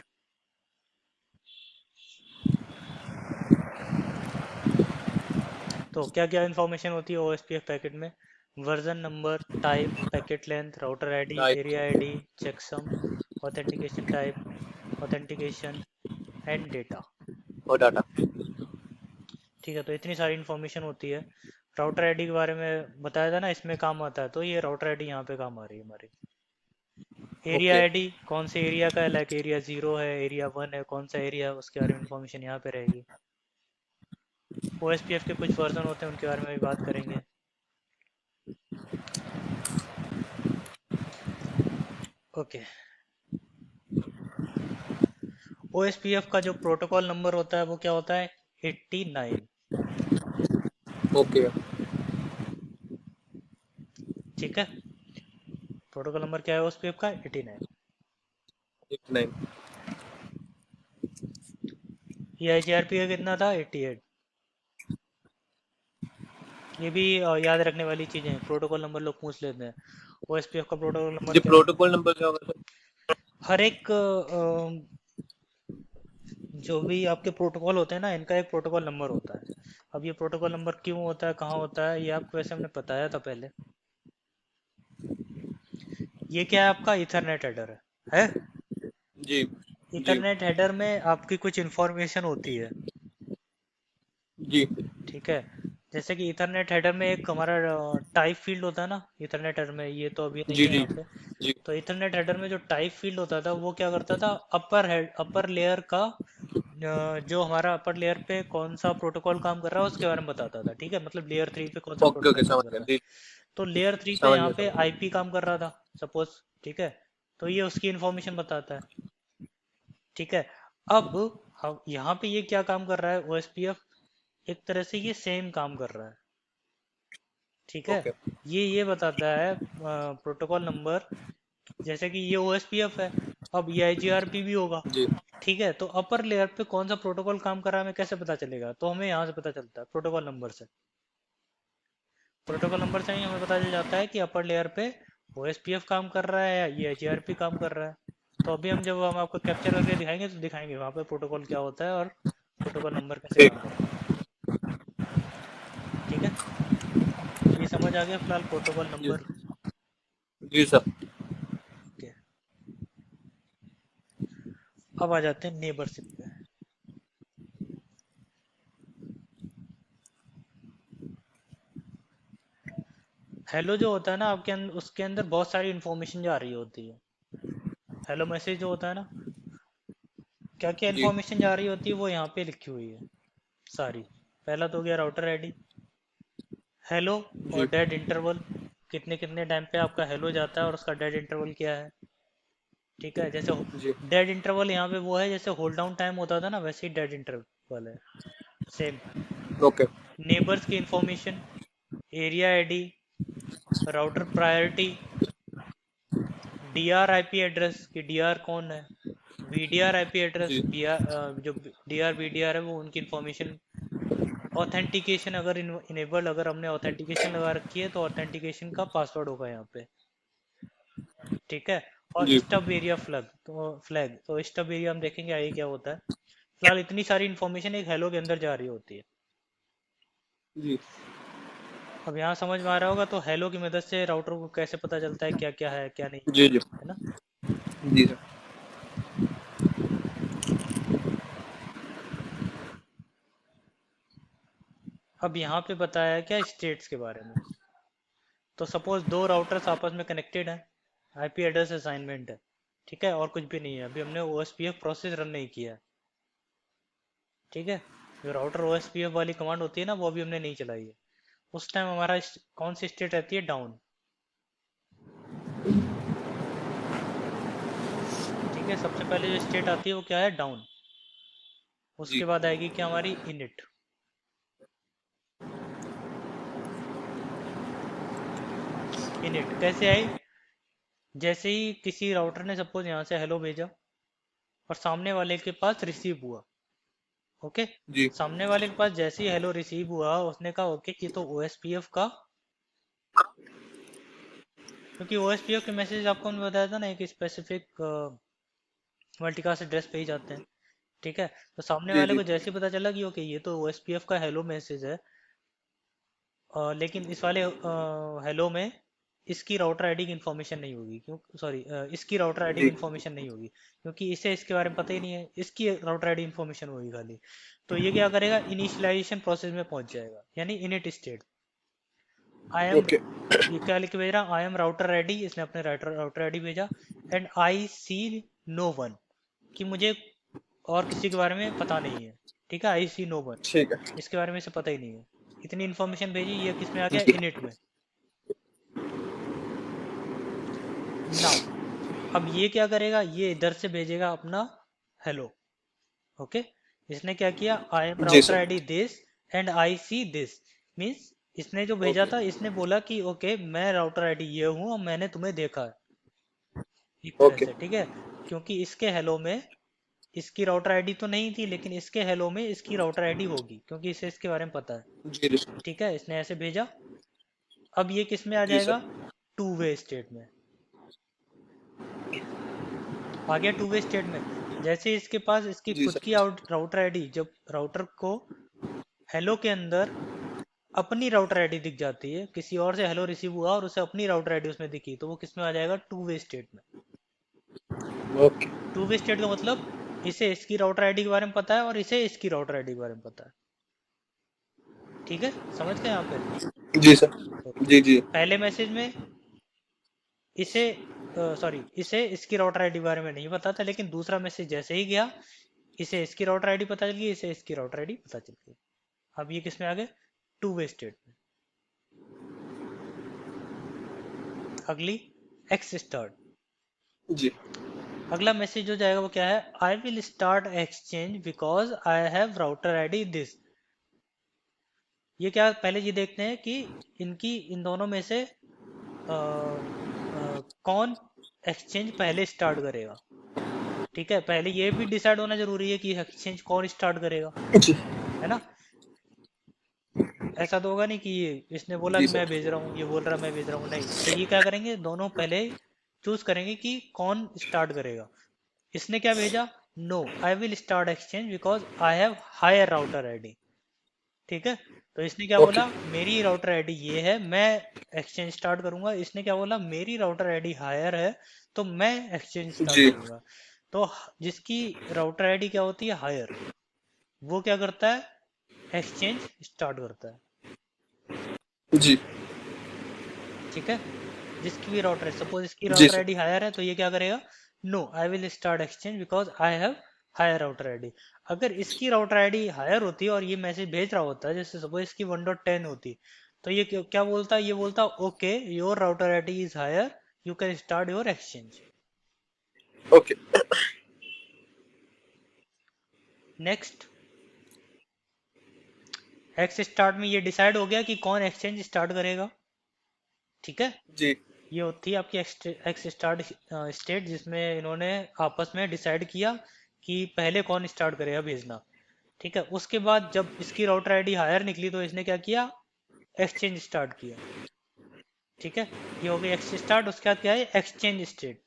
तो क्या क्या इन्फॉर्मेशन होती है OSPF पैकेट में? Version number, type, packet length, router ID, right. Area ID, checksum, authentication type, authentication and data. और डाटा। ठीक है, तो इतनी सारी इन्फॉर्मेशन होती है। राउटर आईडी के बारे में बताया था ना, इसमें काम आता है, तो ये राउटर आईडी यहाँ पे काम आ रही है हमारी। Area okay. आईडी कौन से एरिया का है, लाइक एरिया 0 है, एरिया 1 है, कौन सा एरिया है, उसके बारे में इन्फॉर्मेशन यहाँ पे रहेगी। OSPF के कुछ वर्जन होते हैं, उनके बारे में भी बात करेंगे। ओके, OSPF का जो प्रोटोकॉल नंबर होता है वो क्या होता है, 89। ओके। ठीक है, प्रोटोकॉल नंबर क्या है OSPF का, 89। 89। ये IGRP का कितना था, 88। ये भी याद रखने वाली चीज़ें हैं, प्रोटोकॉल नंबर लोग पूछ लेते हैं। OSPF का प्रोटोकॉल नंबर जी, क्या होता प्रोटोकॉल नंबर क्या होगा सर? है, हर एक जो भी आपके प्रोटोकॉल होते हैं ना, इनका एक प्रोटोकॉल नंबर होता है। अब ये प्रोटोकॉल नंबर क्यों होता है, कहाँ होता है, ये आपको वैसे हमने बताया था पहले। ये क्या है, आपका इथरनेट हेडर है। जी। जी। इथरनेट हेडर में आपकी कुछ इन्फॉर्मेशन होती है। जी। ठीक है, जैसे कि इथरनेट हेडर में एक हमारा टाइप फील्ड होता है ना इथरनेट हेडर में, ये तो अभी नहीं जी। है जी। यहाँ पे। जी। तो इथरनेट हेडर में जो टाइप फील्ड होता था, वो क्या करता था, अपर लेयर का जो हमारा अपर लेयर पे कौन सा प्रोटोकॉल काम कर रहा है उसके बारे में बताता था। ठीक है, मतलब लेयर 3 पे कौन सा ओके ओके, प्रोटोकॉल काम समझ कर गया रहा है। जी। तो लेयर 3 पे समझ यहाँ गया पे समझ गया। IP काम कर रहा था सपोज। ठीक है, तो ये उसकी इन्फॉर्मेशन बताता है। ठीक है, अब हम यहाँ पे ये क्या काम कर रहा है OSPF, एक तरह से ये सेम काम कर रहा है। ठीक है, ओके। ये बताता है प्रोटोकॉल नंबर, जैसे कि ये OSPF है, अब ये IGRP भी होगा। जी। ठीक है, तो अपर लेयर पे कौन सा प्रोटोकॉल काम कर रहा है हमें कैसे पता चलेगा, तो हमें यहाँ से पता चलता है प्रोटोकॉल नंबर से। प्रोटोकॉल नंबर से ही हमें पता चल जाता है कि अपर लेयर पे OSPF काम कर रहा है या ये IGRP काम कर रहा है। तो अभी जब हम आपको कैप्चर करके दिखाएंगे, तो दिखाएंगे वहाँ पे प्रोटोकॉल क्या होता है और प्रोटोकॉल नंबर कैसे ठीक। काम करता है। ठीक है, ये समझ आ गया फिलहाल प्रोटोकॉल जी। नंबर। जी सर। ओके, अब आ जाते हैं नेबरशिप पे। हेलो जो होता है ना आपके अंदर, उसके अंदर बहुत सारी इन्फॉर्मेशन जा रही होती है। हेलो मैसेज जो होता है ना, क्या क्या जी। इन्फॉर्मेशन जा रही होती है वो यहाँ पे लिखी हुई है सारी। पहला तो हो गया राउटर आईडी, हेलो, और जी। डेड इंटरवल, कितने कितने टाइम पे आपका हेलो जाता है और उसका डेड इंटरवल क्या है। ठीक है, जैसे जी। डेड इंटरवल यहाँ पे वो है, जैसे होल्ड डाउन टाइम होता था ना, वैसे ही डेड इंटरवल है, सेम। ओके। नेबर्स की information, area ID, router priority, DR IP address कि डीआर कौन है, वीडीआर आईपी एड्रेस, जी। बीआर जो डीआर वीडीआर है वो उनकी इंफॉर्मेशन। ऑथेंटिकेशन अगर इनेबल, अगर हमने ऑथेंटिकेशन लगा रखी है तो ऑथेंटिकेशन का पासवर्ड होगा यहाँ पे। ठीक है, और जी। स्टब एरिया फ्लैग तो स्टब एरिया हम देखेंगे आगे क्या होता है। फिलहाल इतनी सारी इन्फॉर्मेशन एक हेलो के अंदर जा रही होती है। जी अब यहाँ समझ में आ रहा होगा। तो हेलो की मदद से राउटर को कैसे पता चलता है क्या क्या है क्या नहीं जी जी है ना। जी सर। अब यहाँ पे बताया क्या स्टेट्स के बारे में। तो सपोज दो राउटर्स आपस में कनेक्टेड है, आईपी एड्रेस असाइनमेंट है, ठीक है, और कुछ भी नहीं है। अभी हमने ओएसपीएफ प्रोसेस रन नहीं किया है, ठीक है। जो राउटर ओएसपीएफ वाली कमांड होती है ना, वो अभी हमने नहीं चलाई है। उस टाइम हमारा कौन सी स्टेट रहती है, डाउन, ठीक है। सबसे पहले जो स्टेट आती है वो क्या है, डाउन। जी उसके बाद आएगी क्या हमारी, इनिट। इनिट कैसे आई, जैसे ही किसी राउटर ने सपोज यहाँ से हेलो भेजा और सामने वाले के पास रिसीव हुआ, ओके। जी सामने वाले के पास जैसे ही हेलो रिसीव हुआ, उसने कहा ओके ये तो ओएसपीएफ का, क्योंकि ओएसपीएफ के मैसेज आपको मैंने बताया था ना, एक स्पेसिफिक मल्टीकास्ट एड्रेस पे ही जाते हैं, ठीक है। तो सामने जी वाले जी को जैसे ही पता चला कि ओके ये तो ओएसपीएफ का हेलो मैसेज है, लेकिन इस वाले हेलो में इसकी राउटर आईडी की इन्फॉर्मेशन नहीं होगी, क्यों, सॉरी, इसकी राउटर आईडी की जी इन्फॉर्मेशन नहीं होगी, क्योंकि इसे इसके बारे में पता ही नहीं है, इसकी राउटर आईडी इन्फॉर्मेशन होगी खाली। तो ये क्या करेगा, इनिशियलाइजेशन प्रोसेस में पहुंच जाएगा, यानी init state. I am, okay ये क्या लिख के भेज रहा, आई एम राउटर रेडी, इसने अपने राउटर रेडी भेजा, and I see no one, कि मुझे और किसी के बारे में पता नहीं है, ठीक है। आई सी नो वन, ठीक है। इसके बारे में इसे पता ही नहीं है। इतनी इन्फॉर्मेशन भेजी, ये किस में आ गया, जी इनिट में। नाउ अब ये क्या करेगा, ये इधर से भेजेगा अपना हेलो, ओके। इसने क्या किया, I am G router sir. ID this and I see this, means इसने जो भेजा ओके था, इसने बोला कि ओके मैं राउटर आईडी ये हूँ और मैंने तुम्हें देखा है, एक तरह ओके से, ठीक है। क्योंकि इसके हेलो में इसकी राउटर आईडी तो नहीं थी, लेकिन इसके हेलो में इसकी राउटर आईडी होगी, क्योंकि इसे इसके बारे में पता है, जी जी ठीक है। इसने ऐसे भेजा। अब ये किस में आ जी जाएगा, सर। टू वे स्टेट में आ गया, टू वे स्टेट में। जैसे इसके पास इसकी जी खुद सर। की राउटर आईडी, जब राउटर को हेलो के अंदर अपनी राउटर आईडी दिख जाती है, किसी और से हेलो रिसीव हुआ और उसे अपनी राउटर आईडी उसमें दिखी, तो वो किस में आ जाएगा, टू वे स्टेट में। ओके टू वे स्टेट का मतलब इसे इसकी राउटर आईडी के बारे में पता है और इसे इसकी राउटर आईडी के बारे में पता है, ठीक है। समझ गए यहाँ पे। जी सर। ओके। जी जी पहले मैसेज में इसे, सॉरी, इसे इसकी राउटर आईडी के बारे में नहीं पता था, लेकिन दूसरा मैसेज जैसे ही गया, इसे इसकी राउटर आईडी पता चल गई, इसे इसकी राउटर आईडी पता चल गई। अब ये किस में आ गए, टू वे स्टेट में। अगली, एक्स स्टार्ट। जी अगला मैसेज जो जाएगा वो क्या है, आई will start exchange because I have router ID this. ये क्या, पहले ये देखते हैं कि इन दोनों में से कौन एक्सचेंज पहले स्टार्ट करेगा, ठीक है। पहले ये भी डिसाइड होना जरूरी है कि एक्सचेंज कौन स्टार्ट करेगा, जी है ना। ऐसा तो होगा नहीं कि ये इसने बोला जी कि मैं सर। भेज रहा हूँ, ये बोल रहा मैं भेज रहा हूँ, नहीं। तो ये क्या करेंगे, दोनों पहले चूज करेंगे कि कौन स्टार्ट करेगा। इसने क्या भेजा, no I will start exchange because I have higher router ID, ठीक है। तो इसने क्या ओके बोला, मेरी राउटर आईडी ये है, मैं एक्सचेंज स्टार्ट करूंगा। इसने क्या बोला, मेरी राउटर आईडी हायर है, तो मैं एक्सचेंज स्टार्ट जी करूंगा। तो जिसकी राउटर आईडी क्या होती है, हायर, वो क्या करता है, एक्सचेंज स्टार्ट करता है, जी ठीक है। जिसकी भी राउटर, सपोज इसकी G router sir. ID higher है, तो ये क्या करेगा, no I will start exchange because I have higher router ID. अगर इसकी राउटर आईडी हायर होती और ये मैसेज भेज रहा होता, जैसे सपोज इसकी 1.10 होती, तो ये क्या बोलता, ये बोलता okay your router ID is higher, you can start your exchange. Okay next, ex start में ये डिसाइड हो गया कि कौन एक्सचेंज स्टार्ट करेगा, ठीक है। जी ये होती है आपकी एक्स स्टार्ट स्टेट, जिसमें इन्होंने आपस में डिसाइड किया कि पहले कौन स्टार्ट करेगा भेजना, ठीक है। उसके बाद जब इसकी राउटर आईडी हायर निकली, तो इसने क्या किया, एक्सचेंज स्टार्ट किया, ठीक है। ये हो गई एक्स स्टार्ट। उसके बाद क्या है, एक्सचेंज स्टेट।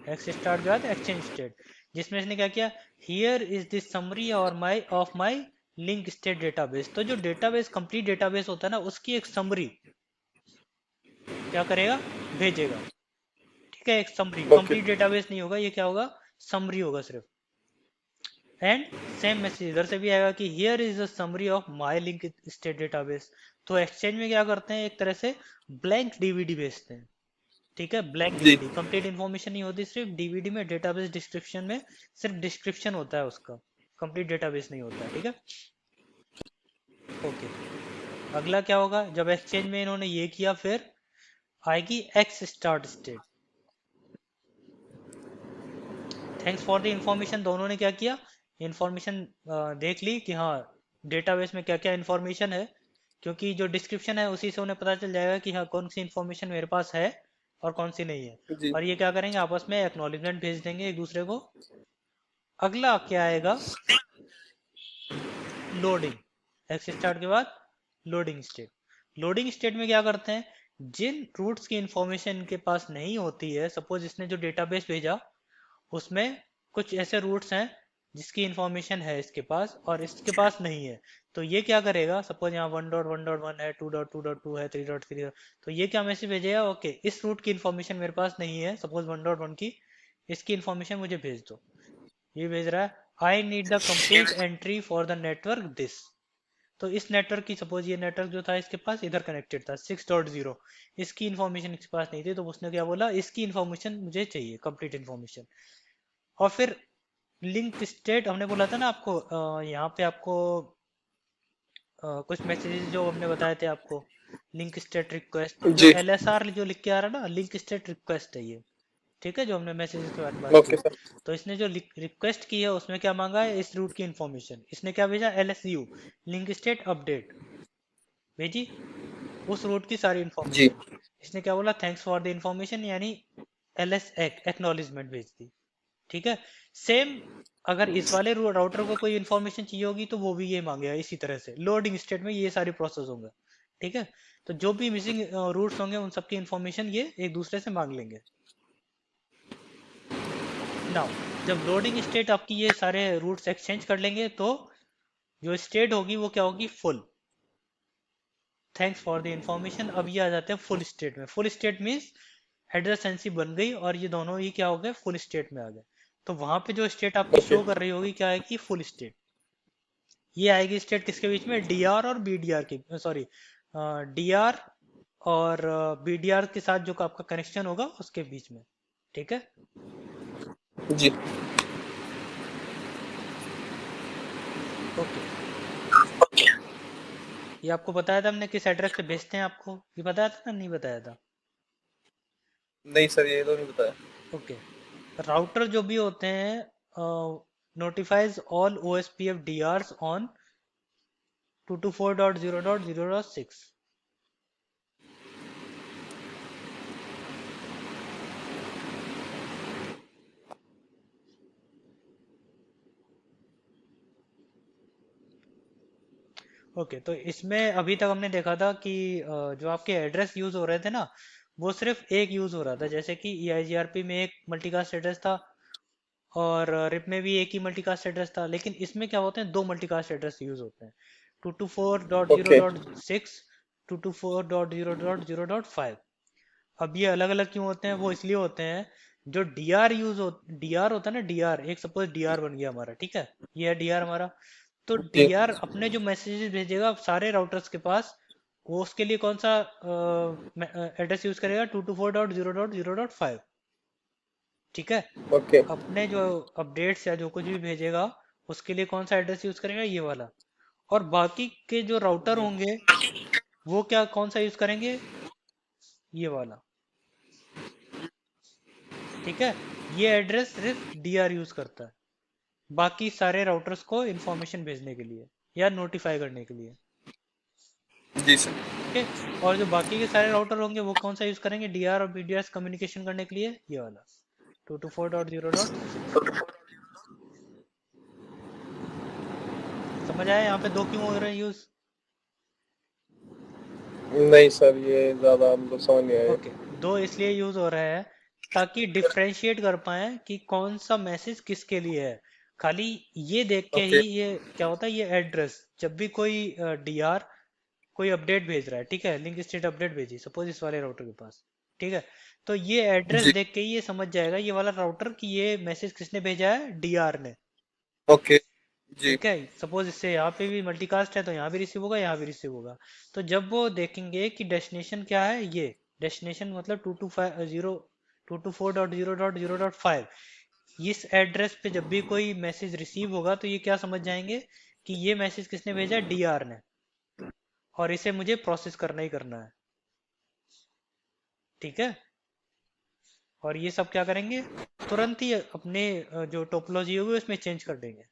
एक्स स्टार्ट के बाद एक्सचेंज स्टेट, जिसमें इसने क्या किया, हियर इज दिस समरी और माई of my link state database. तो जो डेटाबेस कंप्लीट डेटाबेस होता है ना, उसकी एक समरी क्या करेगा, भेजेगा। ठीक है, एक समरी, ओके कंप्लीट डेटाबेस नहीं होगा ये, क्या होगा, समरी होगा सिर्फ। एंड सेम मैसेज इधर से भी आएगा कि here is a summary of my link state database. तो एक्सचेंज में क्या करते हैं, एक तरह से ब्लैंक डीवीडी भेजते हैं। ठीक है, ब्लैंक जी डीवीडी, कंप्लीट इन्फॉर्मेशन नहीं होती, सिर्फ डीवीडी में डेटाबेस डिस्क्रिप्शन में सिर्फ डिस्क्रिप्शन होता है उसका, कंप्लीट डेटाबेस नहीं होता है। ठीक है, ओके। अगला क्या होगा, जब एक्सचेंज में इन्होंने ये किया, फिर आएगी x start state. Thanks for the information, दोनों ने क्या किया, इंफॉर्मेशन देख ली कि हाँ डेटाबेस में क्या क्या इंफॉर्मेशन है, क्योंकि जो डिस्क्रिप्शन है उसी से उन्हें पता चल जाएगा कि हाँ कौन सी इंफॉर्मेशन मेरे पास है और कौन सी नहीं है। जी और ये क्या करेंगे, आपस में एक्नॉलेजमेंट भेज देंगे एक दूसरे को। अगला क्या आएगा, लोडिंग। एक्स स्टार्ट के बाद लोडिंग स्टेट। लोडिंग स्टेट में क्या करते हैं, जिन रूट्स की इंफॉर्मेशन इनके पास नहीं होती है, सपोज इसने जो डेटाबेस भेजा उसमें कुछ ऐसे रूट्स हैं जिसकी इंफॉर्मेशन है इसके पास और इसके पास नहीं है, तो ये क्या करेगा, सपोज यहाँ 1.1.1 है, 2.2.2 है, 3.3, तो ये क्या मैसेज भेजेगा, ओके इस रूट की इंफॉर्मेशन मेरे पास नहीं है, सपोज 1.1 की, इसकी इंफॉर्मेशन मुझे भेज दो। ये भेज रहा है, I need the complete entry for the network this. तो इस नेटवर्क की, सपोज ये नेटवर्क जो था इसके पास इधर कनेक्टेड था 6.0, इसकी इंफॉर्मेशन इसके पास नहीं थी, तो उसने क्या बोला, इसकी इंफॉर्मेशन मुझे चाहिए, कंप्लीट इंफॉर्मेशन। और फिर लिंक स्टेट हमने बोला था ना आपको, यहाँ पे आपको कुछ मैसेजेस जो हमने बताए थे आपको, लिंक स्टेट रिक्वेस्ट, जो जी LSR जो लिख के आ रहा है ना, लिंक स्टेट रिक्वेस्ट है ये। ठीक है, जो हमने मैसेजेस के बारे में बात की, ओके सर तो इसने जो रिक्वेस्ट की है उसमें क्या मांगा है, इस रूट की इंफॉर्मेशन। इसने क्या भेजा, LSU लिंक स्टेट अपडेट भेजी, उस रूट की सारी जी इंफॉर्मेशन। इसने क्या बोला, थैंक्स फॉर द इंफॉर्मेशन, यानी LS एक्नॉलेजमेंट भेज दी। ठीक है, सेम अगर इस वाले राउटर को कोई इन्फॉर्मेशन चाहिए होगी तो वो भी ये मांगेगा इसी तरह से, लोडिंग स्टेट में ये सारी प्रोसेस होंगे। ठीक है, तो जो भी मिसिंग रूट्स होंगे उन सबकी इन्फॉर्मेशन ये एक दूसरे से मांग लेंगे। नाउ जब लोडिंग स्टेट आपकी ये सारे रूट्स एक्सचेंज कर लेंगे, तो जो स्टेट होगी वो क्या होगी, full. Thanks for the information, अब ये आ जाते हैं फुल स्टेट में। फुल स्टेट मीन्स एडजेसेंसी बन गई और ये दोनों ही क्या हो गए, फुल स्टेट में आ गए। तो वहां पे जो स्टेट आपकी ओके शो कर रही होगी क्या है कि फुल स्टेट। ये आएगी स्टेट किसके बीच में, डीआर और बीडीआर की, सॉरी डीआर और बीडीआर के साथ जो आपका कनेक्शन होगा उसके बीच में। ठीक है, जी ओके। ये आपको बताया था हमने किस एड्रेस पे भेजते हैं, आपको ये बताया था ना, नहीं बताया था। नहीं सर ये तो नहीं बताया ओके, राउटर जो भी होते हैं notifies all OSPF DRs on 224.0.0.6। Okay, तो इसमें अभी तक हमने देखा था कि जो आपके एड्रेस यूज हो रहे थे ना, वो सिर्फ एक यूज हो रहा था, जैसे कि EIGRP में एक मल्टीकास्ट एड्रेस था और रिप में भी एक ही मल्टीकास्ट एड्रेस था, लेकिन इसमें क्या होते हैं, दो मल्टीकास्ट एड्रेस यूज होते हैं, 224.0.6, 224.0.0.5। अब ये अलग अलग क्यों होते हैं, वो इसलिए होते हैं, जो डीआर होता है ना, डीआर एक सपोज डीआर बन गया हमारा, ठीक है, ये है डीआर हमारा। तो जी डीआर अपने जो मैसेजेस भेजेगा सारे राउटर्स के पास, वो उसके लिए कौन सा एड्रेस यूज करेगा, 224.0.0.5। ठीक है, ओके अपने जो अपडेट्स या जो कुछ भी भेजेगा उसके लिए कौन सा एड्रेस यूज करेगा, ये वाला। और बाकी के जो राउटर होंगे वो क्या कौन सा यूज करेंगे, ये वाला। ठीक है, ये एड्रेस सिर्फ डीआर यूज करता है, बाकी सारे राउटर्स को इंफॉर्मेशन भेजने के लिए या नोटिफाई करने के लिए। जी सर ठीक है, और जो बाकी के सारे राउटर होंगे वो कौन सा यूज करेंगे, डीआर और बीडीआर कम्युनिकेशन करने के लिए, ये वाला 224.0.6। समझ आया यहाँ पे दो क्यों हो रहे हैं यूज। नहीं सर ये ज्यादा हमको समझ नहीं आया ओके, दो इसलिए यूज हो रहा है ताकि डिफ्रेंशिएट कर पाए कि कौन सा मैसेज किसके लिए है। खाली ये देख के ओके ही ये क्या होता है, ये एड्रेस जब भी कोई डीआर कोई अपडेट भेज रहा है, ठीक है, लिंक स्टेट अपडेट भेजी सपोज इस वाले राउटर के पास, ठीक है, तो ये एड्रेस जी देख के ही ये समझ जाएगा ये वाला राउटर कि ये मैसेज किसने भेजा है, डीआर ने। ओके जी ठीक है, सपोज इससे यहाँ पे भी मल्टीकास्ट है तो यहाँ भी रिसीव होगा, यहाँ भी रिसीव होगा। तो जब वो देखेंगे कि डेस्टिनेशन क्या है, ये डेस्टिनेशन मतलब 224.0.0.5, इस एड्रेस पे जब भी कोई मैसेज रिसीव होगा तो ये क्या समझ जाएंगे कि ये मैसेज किसने भेजा है, डीआर ने, और इसे मुझे प्रोसेस करना ही करना है। ठीक है, और ये सब क्या करेंगे, तुरंत ही अपने जो टोपोलॉजी होगी उसमें चेंज कर देंगे,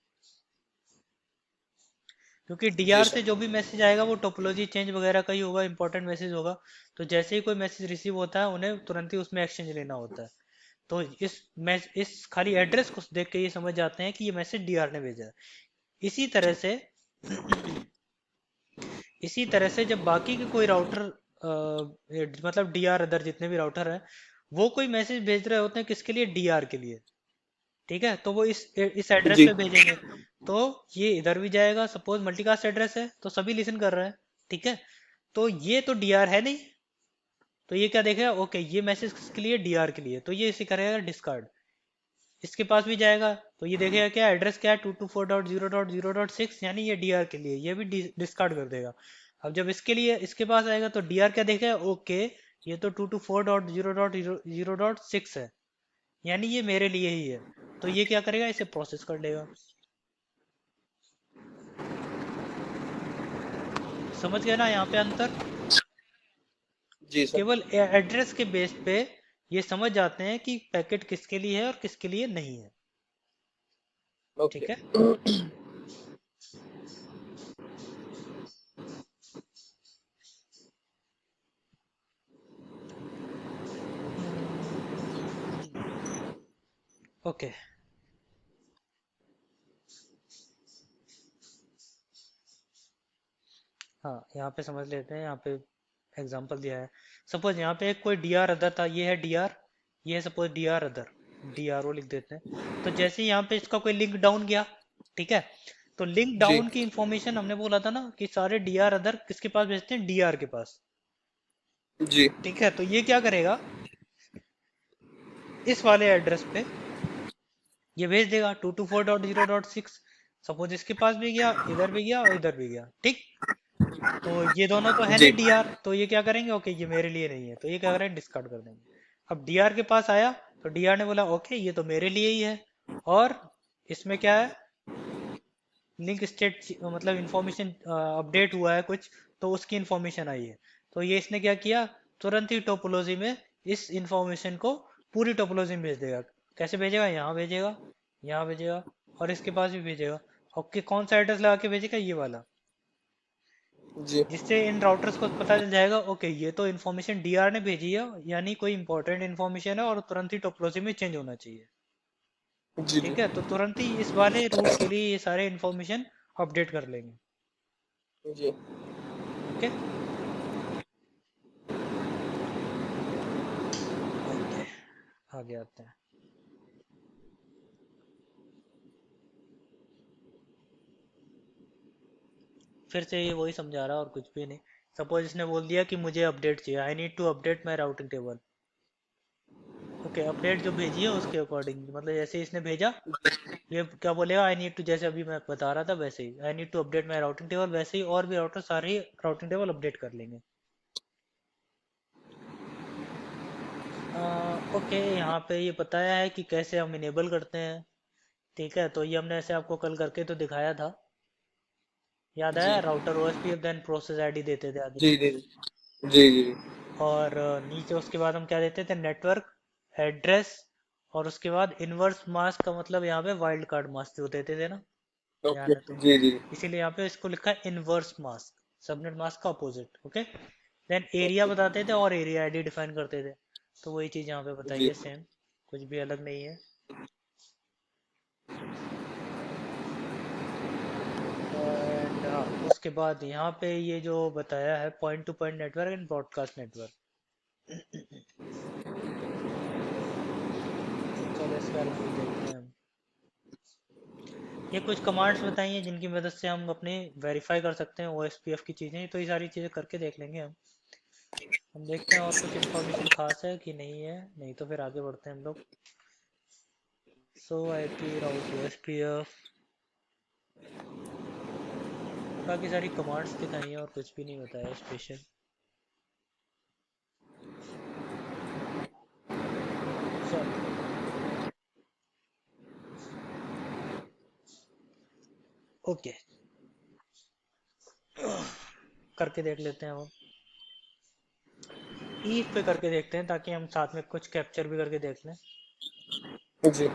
क्योंकि जी डीआर से सर जो भी मैसेज आएगा वो टोपोलॉजी चेंज वगैरह का ही होगा, इंपॉर्टेंट मैसेज होगा। तो जैसे ही कोई मैसेज रिसीव होता है उन्हें तुरंत ही उसमें एक्सचेंज लेना होता है। तो इस खाली एड्रेस को देख के ये समझ जाते हैं कि ये मैसेज डीआर ने भेजा है। इसी तरह से इसी तरह से जब बाकी के कोई राउटर मतलब डीआर अदर जितने भी राउटर हैं वो कोई मैसेज भेज रहे होते हैं किसके लिए, डीआर के लिए, ठीक है, तो वो इस एड्रेस जी पे भेजेंगे। तो ये इधर भी जाएगा, सपोज मल्टीकास्ट एड्रेस है तो सभी लिसन कर रहे हैं, ठीक है, तो ये तो डीआर है नहीं, तो ये क्या देखेगा, ओके ये मैसेज किसके लिए, डीआर के लिए, तो ये इसे करेगा डिस्कार्ड। इसके पास भी जाएगा तो ये देखेगा क्या एड्रेस क्या है, 224.0.0.6, यानी ये डीआर के लिए, ये भी डिस्कार्ड कर देगा। अब जब इसके लिए इसके पास आएगा तो डीआर क्या देखेगा, ओके ये तो 224.0.0.6 है, यानी ये मेरे लिए ही है, तो ये क्या करेगा, इसे प्रोसेस कर लेगा। समझ गए ना यहाँ पे अंतर, जी सर केवल एड्रेस के बेस पे ये समझ जाते हैं कि पैकेट किसके लिए है और किसके लिए नहीं है। ओके ठीक है, ओके, हाँ यहाँ पे समझ लेते हैं, यहाँ पे एग्जांपल दिया है। सपोज यहाँ पे एक कोई डी आर अदर था, ये है डी आर, ये है suppose D R other, D R O लिख देते हैं। तो जैसे ही यहाँ पे इसका कोई लिंक डाउन गया, ठीक है, तो लिंक जी डाउन की इंफॉर्मेशन हमने बोला था ना कि सारे डी आर अदर किसके पास भेजते हैं, डी आर के पास। जी ठीक है, तो ये क्या करेगा, इस वाले एड्रेस पे ये भेज देगा 224.0.6, सपोज इसके पास भी गया, इधर भी गया और इधर भी गया, ठीक। तो ये दोनों तो है जी नहीं डीआर, तो ये क्या करेंगे, ओके ये मेरे लिए नहीं है, तो ये क्या करेंगे, डिस्कार्ड कर देंगे। अब डीआर के पास आया तो डीआर ने बोला ओके ये तो मेरे लिए ही है, और इसमें क्या है, लिंक स्टेट मतलब इंफॉर्मेशन अपडेट हुआ है कुछ, तो उसकी इंफॉर्मेशन आई है। तो ये इसने क्या किया, तुरंत ही टोपोलॉजी में इस इंफॉर्मेशन को पूरी टोपोलॉजी में भेज देगा। कैसे भेजेगा, यहाँ भेजेगा, यहाँ भेजेगा, और इसके पास भी भेजेगा। ओके, कौन सा एड्रेस लगा के भेजेगा, ये वाला, जी जिससे इन राउटर्स को पता चल जाएगा ओके ये तो इन्फॉर्मेशन डीआर ने भेजी है, यानी कोई इंपॉर्टेंट इन्फॉर्मेशन है और तुरंत ही टोपोलॉजी में चेंज होना चाहिए। जी जी ठीक है, तो तुरंत ही इस वाले रूट के लिए ये सारे इन्फॉर्मेशन अपडेट कर लेंगे। जी ओके, ओके, आगे आते हैं। फिर से ये वही समझा रहा और कुछ भी नहीं। सपोज इसने बोल दिया कि मुझे अपडेट चाहिए, I need to update my routing table. Okay, update जो भेजी है उसके अकॉर्डिंग, मतलब जैसे इसने भेजा, ये क्या बोलेगा, आई नीड टू, जैसे अभी मैं बता रहा था वैसे ही, I need to update my routing table, वैसे ही और भी राउटर सारे ही राउटिंग टेबल अपडेट कर लेंगे। ओके, यहाँ पे ये बताया है कि कैसे हम इनेबल करते हैं। ठीक है, तो ये हमने ऐसे आपको कल करके तो दिखाया था, याद आया, G router OSP then process ID देते थे आगे। जी जी जी जी और नीचे उसके बाद हम क्या देते थे, नेटवर्क एड्रेस, और उसके बाद इनवर्स मास्क का मतलब यहाँ पे वाइल्ड कार्ड मास्क जो देते थे ना, ध्यान ओके है तो, जी जी इसीलिए यहाँ पे इसको लिखा है इनवर्स मास्क, सबनेट मास्क का अपोजिट। ओके, देन एरिया बताते थे और एरिया आईडी डिफाइन करते थे, तो वही चीज़ यहाँ पे बताई जी है सेम, कुछ भी अलग नहीं है। एंड हाँ, उसके बाद यहाँ पे ये जो बताया है point to point network and broadcast network. चलो इसके बारे में भी देखते हैं हम। ये कुछ कमांड्स बताइए जिनकी मदद से हम अपने वेरीफाई कर सकते हैं OSPF की चीज़ें। तो ये सारी चीज़ें करके देख लेंगे हम देखते हैं और कुछ इन्फॉर्मेशन खास है कि नहीं है, नहीं तो फिर आगे बढ़ते हैं हम लोग। सो IP राउट OSPF, बाकी सारी कमांड्स दिखाई हैं और कुछ भी नहीं बताया स्पेशल। चलो ओके, करके देख लेते हैं हम। ईफ पे करके देखते हैं ताकि हम साथ में कुछ कैप्चर भी करके देख लें। जी।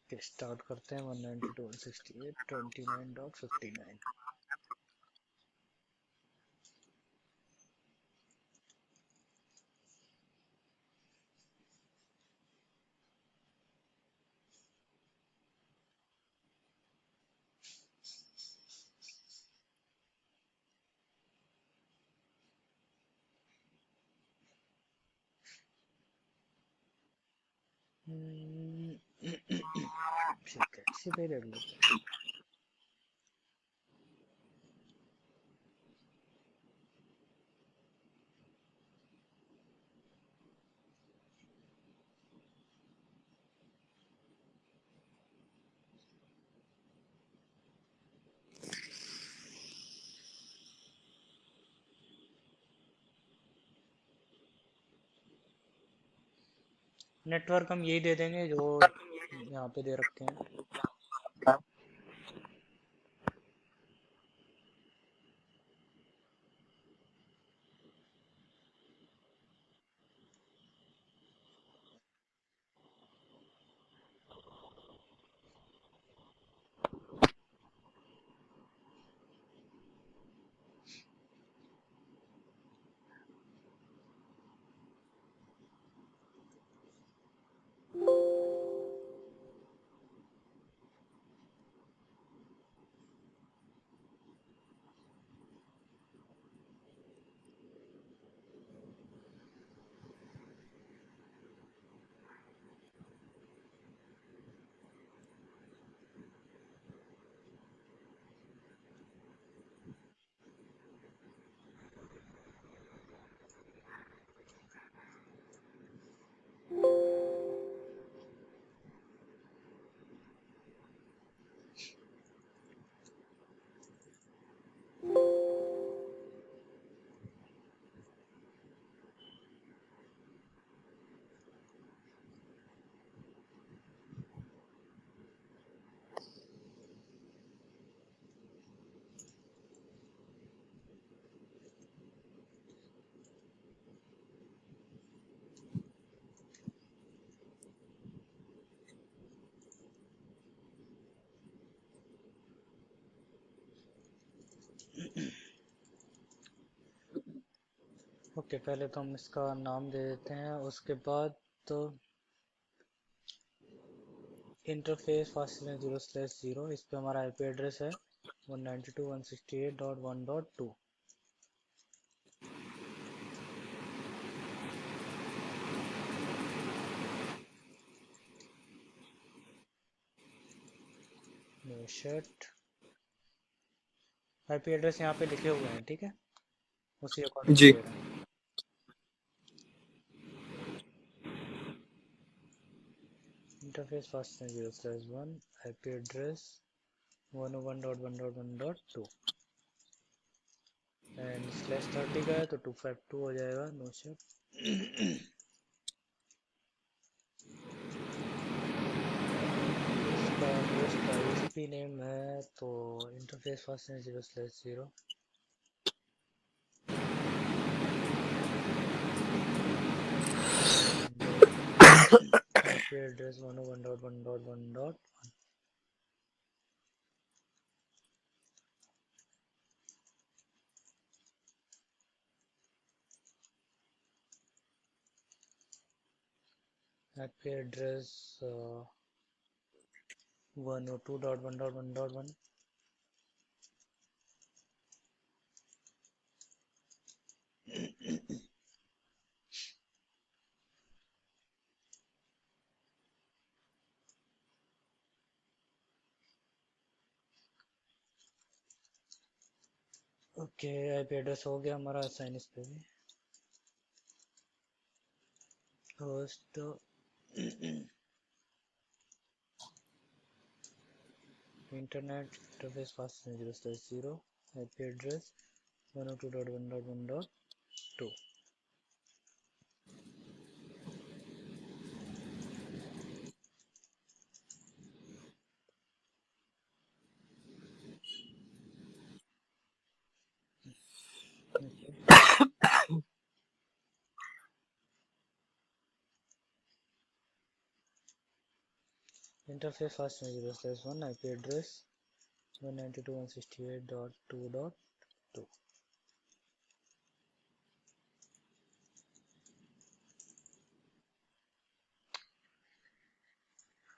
स्टार्ट करते हैं 192.168.29.59। ठीक है, इसी पे देख लेते हैं। नेटवर्क हम यही दे देंगे जो यहाँ पे दे रखे हैं। ओके, पहले तो हम इसका नाम दे देते हैं, उसके बाद तो इंटरफेस फासिल 0/0, इस पे हमारा IP एड्रेस है 192.168.1.2। शर्ट IP एड्रेस यहाँ पे लिखे हुए हैं, ठीक है, उसी अकॉर्डिंग जी। दे रहे हैं। Interface fast 0/1 IP address 101.1.1.2 and /30 का है तो 252 हो जाएगा, नो शिट। इसका ISP नेम है तो interface fast 0/0 IP address 101.1.1.1 IP address 102.1.1.1 okay IP address हो गया हमारा असाइन इस पे भी। Host internet interface fast 0/0 IP address 102.1.1.2 interface fast 0/1 IP address 192.168.2.2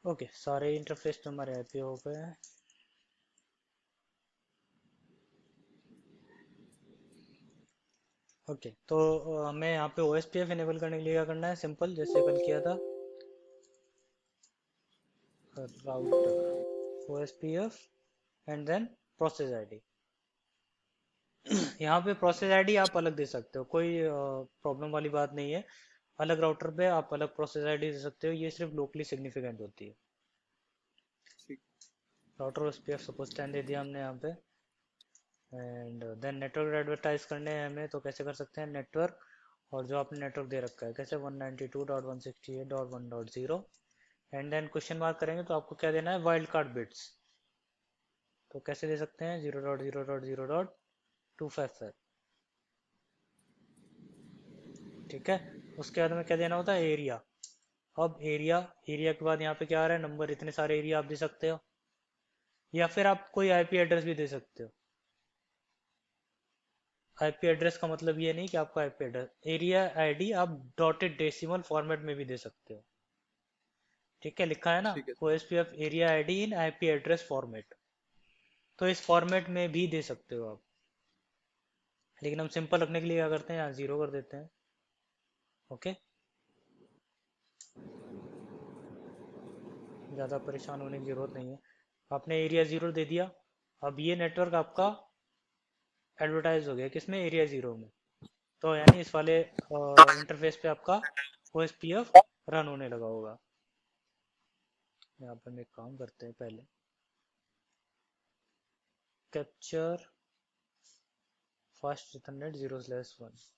okay सारे इंटरफेस पे हमारे IP हो गए हैं। ओके तो हमें यहाँ पे OSPF इनेबल करने के लिए क्या करना है, सिंपल जैसे कल किया था, router OSPF and then process ID. यहाँ पे प्रोसेस आईडी आप अलग दे सकते हो, कोई प्रॉब्लम वाली बात नहीं है। अलग राउटर पे आप अलग प्रोसेस आईडी दे सकते हो, ये सिर्फ लोकली सिग्निफिकेंट होती है। राउटर OSPF सपोज 10 दे दिया हमने यहाँ पे एंड देन नेटवर्क एडवर्टाइज करने हैं हमें, तो कैसे कर सकते हैं, नेटवर्क और जो आपने नेटवर्क दे रखा है कैसे 192.168.1.0 एंड देन क्वेश्चन मार्क करेंगे तो आपको क्या देना है, वाइल्ड कार्ड बिट्स। तो कैसे दे सकते हैं 0.0.0.255, ठीक है। उसके बाद में क्या देना होता है, एरिया। अब एरिया के बाद यहाँ पे क्या आ रहा है, नंबर, इतने सारे एरिया आप दे सकते हो, या फिर आप कोई आईपी एड्रेस भी दे सकते हो। आईपी एड्रेस का मतलब ये नहीं कि आपका आईपी एड्रेस, एरिया आईडी आप डॉटेड डेसिमल फॉर्मेट में भी दे सकते हो, ठीक है, लिखा है ना ठीक है OSPF एरिया आईडी इन आईपी एड्रेस फॉर्मेट, तो इस फॉर्मेट में भी दे सकते हो आप। लेकिन हम सिंपल रखने के लिए क्या करते हैं, यहाँ 0 कर देते हैं। ओके, ज़्यादा परेशान होने की ज़रूरत नहीं है। आपने एरिया 0 दे दिया, अब ये नेटवर्क आपका एडवर्टाइज हो गया किसमें, एरिया 0 में, तो यानी इस वाले इंटरफेस पे आपका OSPF रन होने लगा होगा। यहाँ पे हम एक काम करते हैं, पहले कैप्चर फास्ट इथरनेट 0/1।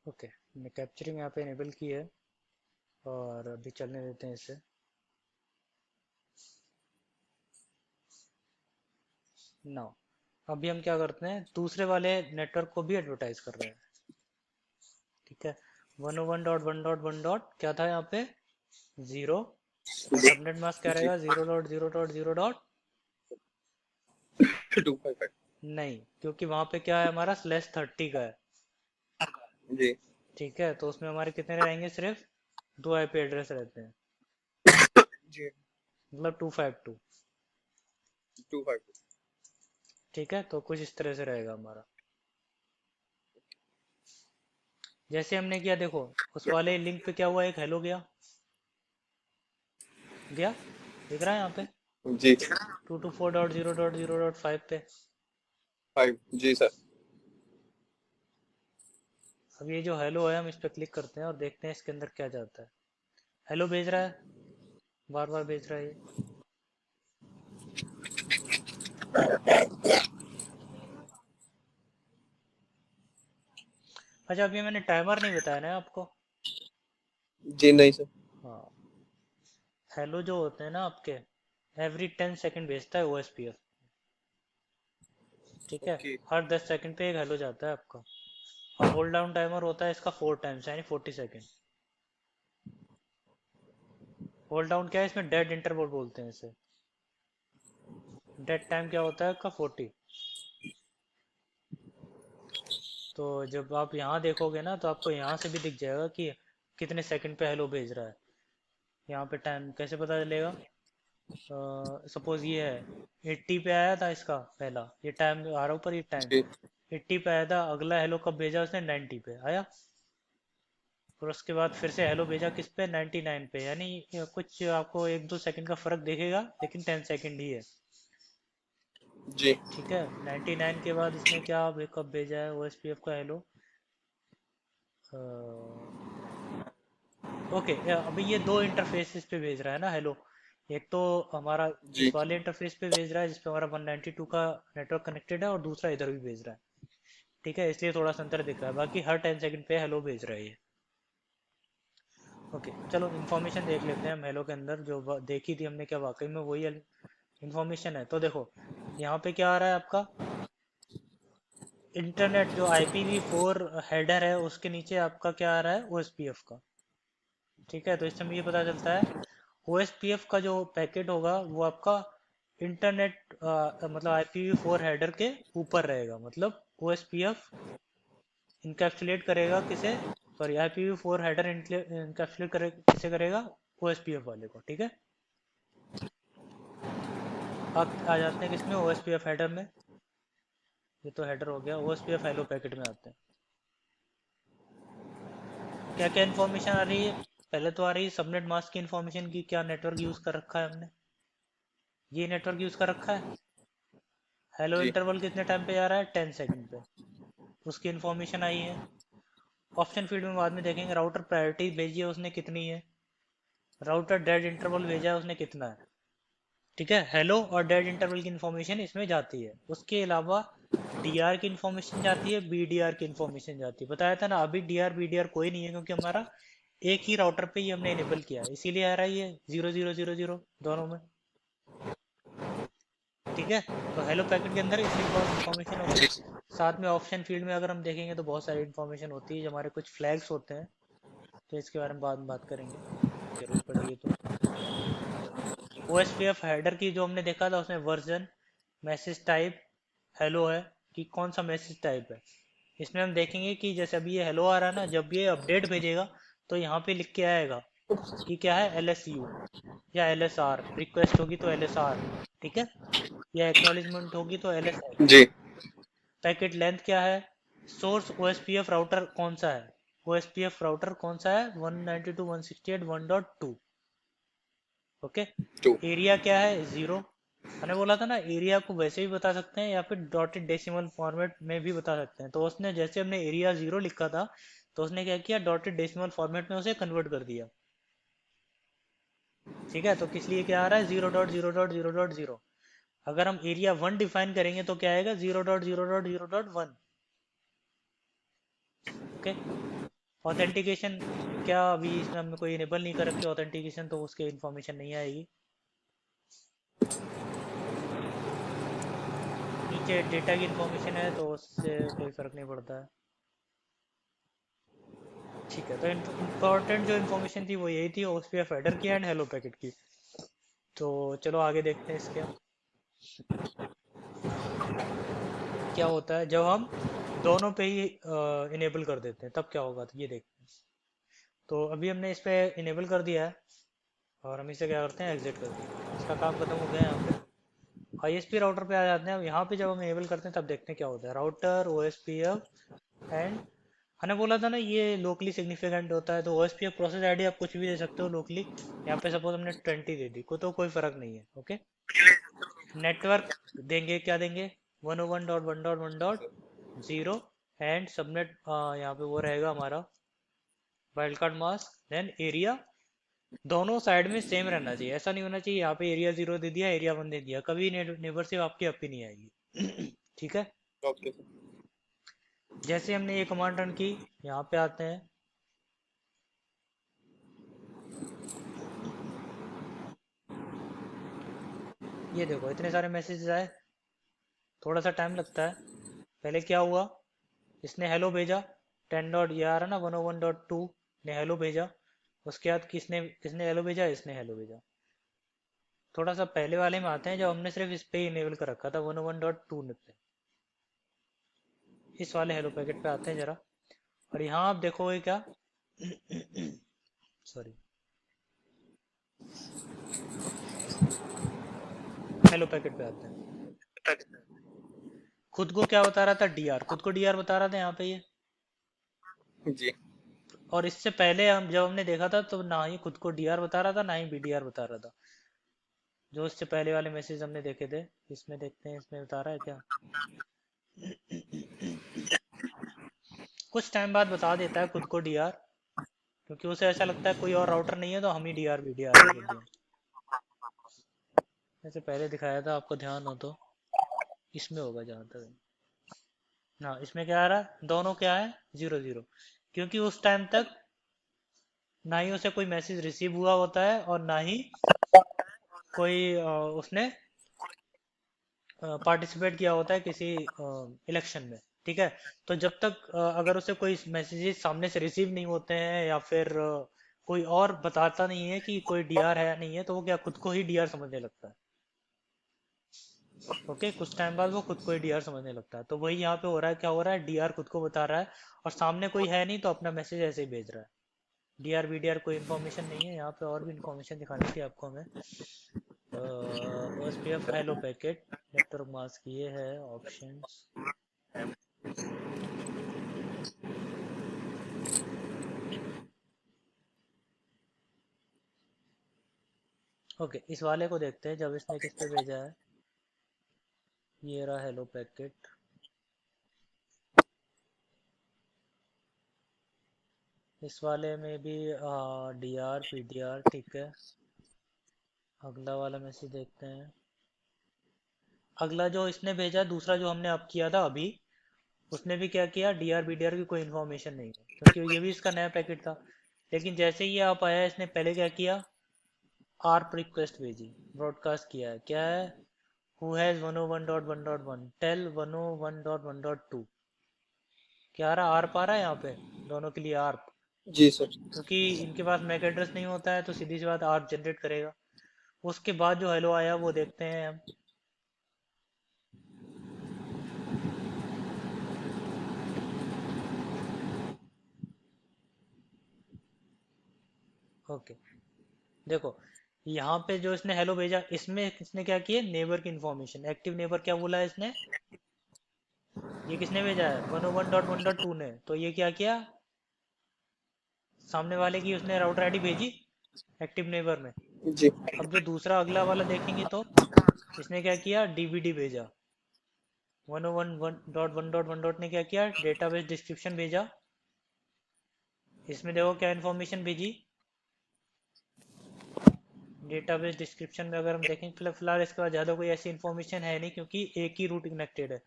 ओके, मैंने कैप्चरिंग यहाँ पे इनेबल की है और अभी चलने देते हैं इसे। नाउ अभी हम क्या करते हैं, दूसरे वाले नेटवर्क को भी एडवर्टाइज कर रहे हैं, ठीक है। 101.1.1. क्या था यहाँ पे, 0, और सबनेट मास्क क्या रहेगा, 0.0.0. 255 नहीं, क्योंकि वहां पे क्या है हमारा /30 का है, जी ठीक है, तो उसमें हमारे कितने रहेंगे, सिर्फ 2 आईपी एड्रेस रहते हैं, जी मतलब 252। 252। ठीक है, तो कुछ इस तरह से रहेगा हमारा। जैसे हमने किया, देखो उस वाले लिंक पे क्या हुआ, एक हेलो गया गया, दिख रहा है यहाँ पे जी 224.0.0.5 पे। 5 जी सर। अब ये जो हेलो है, हम इस पे क्लिक करते हैं और देखते हैं इसके अंदर क्या जाता है। हेलो भेज रहा है, बार बार भेज रहा है ये। अच्छा, अभी मैंने टाइमर नहीं बताया ना आपको। जी नहीं सर। हाँ, हेलो जो होते हैं ना आपके, एवरी 10 सेकंड भेजता है ओएसपीएफ। ठीक है, ओके हर 10 सेकंड पे एक हेलो जाता है आपका। और होल्ड डाउन टाइमर होता है इसका 4 टाइम्स, यानी 40 सेकंड। होल्ड डाउन क्या है, इसमें डेड इंटरवल बोलते हैं इसे। डेड टाइम क्या होता है आपका, 40। तो जब आप यहाँ देखोगे ना, तो आपको यहाँ से भी दिख जाएगा कि कितने सेकंड पे हेलो भेज रहा है। यहाँ पे टाइम कैसे पता चलेगा, सपोज ये है 80 पे आया था इसका पहला, ये टाइम आ रहा ऊपर, ये टाइम जी 80 पे आया था। अगला हेलो कब भेजा उसने, 90 पे आया। और उसके बाद फिर से हेलो भेजा किस पे, 99 पे। यानी कुछ आपको 1-2 सेकंड का फर्क दिखेगा, लेकिन 10 सेकंड ही है। जी ठीक है, 99 के बाद इसने क्या कब भेजा है ओएसपीएफ का हेलो। ओके, अभी ये दो इंटरफेसेस पे भेज रहा है ना हेलो। एक तो हमारा जी इस वाले इंटरफेस पे भेज रहा है जिसपे हमारा 192 का नेटवर्क कनेक्टेड है, और दूसरा इधर भी भेज रहा है। ठीक है, इसलिए थोड़ा सा अंतर दिख रहा है, बाकी हर 10 सेकंड पे हेलो भेज रहा है ये। ओके, चलो इन्फॉर्मेशन देख लेते हैं हम हेलो के अंदर। जो देखी थी हमने, क्या वाकई में वही इन्फॉर्मेशन है? तो देखो यहाँ पे क्या आ रहा है आपका, इंटरनेट जो IPv4 हेडर है उसके नीचे आपका क्या आ रहा है, OSPF का। ठीक है, तो इससे हमें ये पता चलता है OSPF का जो पैकेट होगा वो आपका इंटरनेट मतलब IPv4 हेडर के ऊपर रहेगा। मतलब OSPF इनकैप्सुलेट करेगा किसे, सॉरी IPv4 हेडर इनकैप्सुलेट किसे करेगा, OSPF वाले को। ठीक है, अब आ जाते हैं किसमें, OSPF हेडर में। ये तो हेडर हो गया, OSPF हेलो पैकेट में आते हैं। क्या क्या इन्फॉर्मेशन आ रही है, पहले तो आ रही है सबनेट मास्क की इन्फॉर्मेशन की, क्या नेटवर्क यूज़ कर रखा है हमने, ये नेटवर्क यूज़ कर रखा है। हेलो जी इंटरवल कितने टाइम पे जा रहा है, 10 सेकंड पे, उसकी इन्फॉर्मेशन आई है। ऑप्शन फील्ड में बाद में देखेंगे, राउटर प्रायोरिटी भेजी है उसने कितनी है, राउटर डेड इंटरवल भेजा है उसने कितना है। ठीक है, हेलो और डेड इंटरवल की इन्फॉर्मेशन इसमें जाती है। उसके अलावा डीआर की इन्फॉर्मेशन जाती है, बीडीआर की इन्फॉर्मेशन जाती है। बताया था ना, अभी डीआर बीडीआर कोई नहीं है, क्योंकि हमारा एक ही राउटर पे ही हमने इनेबल किया है, इसीलिए आ रहा है ये 0000 दोनों में। ठीक है, तो हेलो पैकेट के अंदर इतनी इन्फॉर्मेशन हो गई। साथ में ऑप्शन फील्ड में अगर हम देखेंगे तो बहुत सारी इन्फॉर्मेशन होती है, जो हमारे कुछ फ्लैग्स होते हैं, तो इसके बारे में बाद में बात करेंगे, जरूरत पड़ेगी तो। OSPF हेडर की जो हमने देखा था, उसमें वर्जन, मैसेज टाइप, हेलो है कि कौन सा मैसेज टाइप है। इसमें हम देखेंगे कि जैसे अभी ये हेलो आ रहा है ना, जब ये अपडेट भेजेगा तो यहाँ पे लिख के आएगा कि क्या है, LSU या LSR। रिक्वेस्ट होगी तो LSR, ठीक है, या एक्नॉलेजमेंट होगी तो LSH। जी पैकेट लेंथ क्या है, सोर्स OSPF राउटर कौन सा है, OSPF राउटर कौन सा है, 192.168.1.2। ओके, 2 एरिया क्या है, 0। मैंने बोला था ना, एरिया को वैसे भी बता सकते हैं या फिर डॉटेड डेसिमल फॉर्मेट में भी बता सकते हैं। तो उसने, जैसे हमने एरिया 0 लिखा था, तो उसने क्या किया, डॉटेड डेसिमल फॉर्मेट में उसे कन्वर्ट कर दिया। ठीक है, तो किस लिए क्या आ रहा है, 0.0.0.0। अगर हम एरिया 1 डिफाइन करेंगे तो क्या आएगा, 0.0.0.1। ओके, ऑथेंटिकेशन क्या, अभी इसमें हमने कोई इनेबल नहीं कर रखी ऑथेंटिकेशन, तो उसके इन्फॉर्मेशन नहीं आएगी। नीचे डेटा की इन्फॉर्मेशन है, तो उससे कोई फर्क नहीं पड़ता है। ठीक है, तो इम्पोर्टेंट जो इन्फॉर्मेशन थी वो यही थी, OSPF हेडर की एंड हेलो पैकेट की। तो चलो आगे देखते हैं इसके। क्या होता है जब हम दोनों पे ही इनेबल कर देते हैं, तब क्या होगा, तो ये देखते हैं। तो अभी हमने इस पे इनेबल कर दिया है, और हम इसे क्या करते हैं, एग्जिट कर देते हैं। इसका काम खत्म हो गया यहाँ पे। ISP राउटर पे आ जाते हैं। अब यहाँ पे जब हम एनेबल करते हैं तब देखते हैं क्या होता है। राउटर OSPF एंड, मैंने बोला था ना ये लोकली सिग्निफिकेंट होता है, तो OSPF प्रोसेस आईडी आप कुछ भी दे सकते हो लोकली। यहाँ पे सपोज हमने 20 दे दी को, तो कोई फर्क नहीं है। ओके, नेटवर्क देंगे, क्या देंगे, 101.1.1.0 एंड सबनेट, यहाँ पे वो रहेगा हमारा wild card mask. Then area दोनों साइड में सेम रहना चाहिए, ऐसा नहीं होना चाहिए यहाँ पे एरिया 0 दे दिया, एरिया 1 दे दिया, कभी नेबरशिप आपकी अप ही नहीं आएगी। ठीक है, ओके सर। जैसे हमने ये कमांड रन की, यहाँ पे आते हैं, ये देखो इतने सारे मैसेजेस आए, थोड़ा सा टाइम लगता है। पहले क्या हुआ, इसने हेलो भेजा, 10 डॉट ये आ रहा ना 101.2 ने हेलो भेजा। उसके बाद किसने किसने हेलो भेजा, इसने हेलो भेजा। थोड़ा सा पहले वाले में आते हैं जब हमने सिर्फ इस पे ही इनेबल कर रखा था 101.2 पे। इस वाले हेलो पैकेट पे आते हैं जरा, और यहाँ आप देखोगे क्या, सॉरी, हेलो पैकेट पे आते हैं। खुद को क्या बता रहा था, डीआर, खुद को डीआर बता रहा था यहाँ पे ये। जी और इससे पहले हम जब हमने देखा था तो ना ही खुद को डीआर बता रहा था, ना ही बीडीआर बता रहा था। जो इससे पहले वाले मैसेज हमने देखे थे, इसमें देखते हैं इसमें बता रहा है क्या। कुछ टाइम बाद बता देता है खुद को डीआर, क्योंकि उसे ऐसा लगता है कोई और राउटर नहीं है तो हम ही डीआर बीडीआर बोल दें। जैसे पहले दिखाया था, आपको ध्यान हो तो इसमें होगा जहाँ तक। हाँ, इसमें क्या आ रहा है, दोनों क्या है, 0 0, क्योंकि उस टाइम तक ना ही उसे कोई मैसेज रिसीव हुआ होता है और ना ही कोई उसने पार्टिसिपेट किया होता है किसी इलेक्शन में। ठीक है, तो जब तक अगर उसे कोई मैसेजेस सामने से रिसीव नहीं होते हैं या फिर कोई और बताता नहीं है कि कोई डीआर है या नहीं है, तो वो क्या खुद को ही डीआर समझने लगता है। ओके, कुछ टाइम बाद वो खुद को ही डीआर समझने लगता है। तो वही यहाँ पे हो रहा है, क्या हो रहा है, डीआर खुद को बता रहा है और सामने कोई है नहीं तो अपना मैसेज ऐसे ही भेज रहा है। डीआर बीडीआर कोई इन्फॉर्मेशन नहीं है। यहाँ पे और भी इन्फॉर्मेशन दिखानी थी आपको हमें। OSPF hello packet, network mask, ये है ऑप्शंस। ओके, इस वाले को देखते हैं जब इसने किस पे भेजा है। ये रहा हेलो पैकेट। इस वाले में भी डीआर पीडीआर, ठीक है। अगला वाला मैसेज देखते हैं। अगला जो इसने भेजा, दूसरा जो हमने अब किया था अभी, उसने भी क्या किया, डीआर बीडीआर की कोई इन्फॉर्मेशन नहीं है, क्योंकि ये भी इसका नया पैकेट था। लेकिन जैसे ही ये आप आया, इसने पहले क्या किया, आर्प रिक्वेस्ट भेजी, ब्रॉडकास्ट किया है, क्या है, हु हैज 101.1.1 टेल 101.1.2। क्या आ रहा, आर्प आ रहा है यहाँ पे दोनों के लिए, आर्प, जी सर। क्योंकि इनके पास मैक एड्रेस नहीं होता है तो सीधी सी बात आर्प जनरेट करेगा। उसके बाद जो हेलो आया वो देखते हैं हम। ओके, देखो यहाँ पे जो इसने हेलो भेजा, इसमें इसने क्या किया, नेबर की इन्फॉर्मेशन, एक्टिव नेबर क्या बोला है इसने, ये किसने भेजा है, 101.1.2 ने, तो ये क्या किया, सामने वाले की उसने राउटर आईडी भेजी एक्टिव नेबर में। जी अब जो दूसरा अगला वाला देखेंगे तो इसने क्या किया, डीवीडी भेजा, 101.1.1 ने क्या किया, डेटाबेस डिस्क्रिप्शन भेजा। इसमें देखो क्या इन्फॉर्मेशन भेजी, डेटाबेस डिस्क्रिप्शन में अगर हम देखें, फिलहाल इसके बाद ज़्यादा कोई ऐसी इन्फॉर्मेशन है नहीं, क्योंकि एक ही रूट कनेक्टेड है।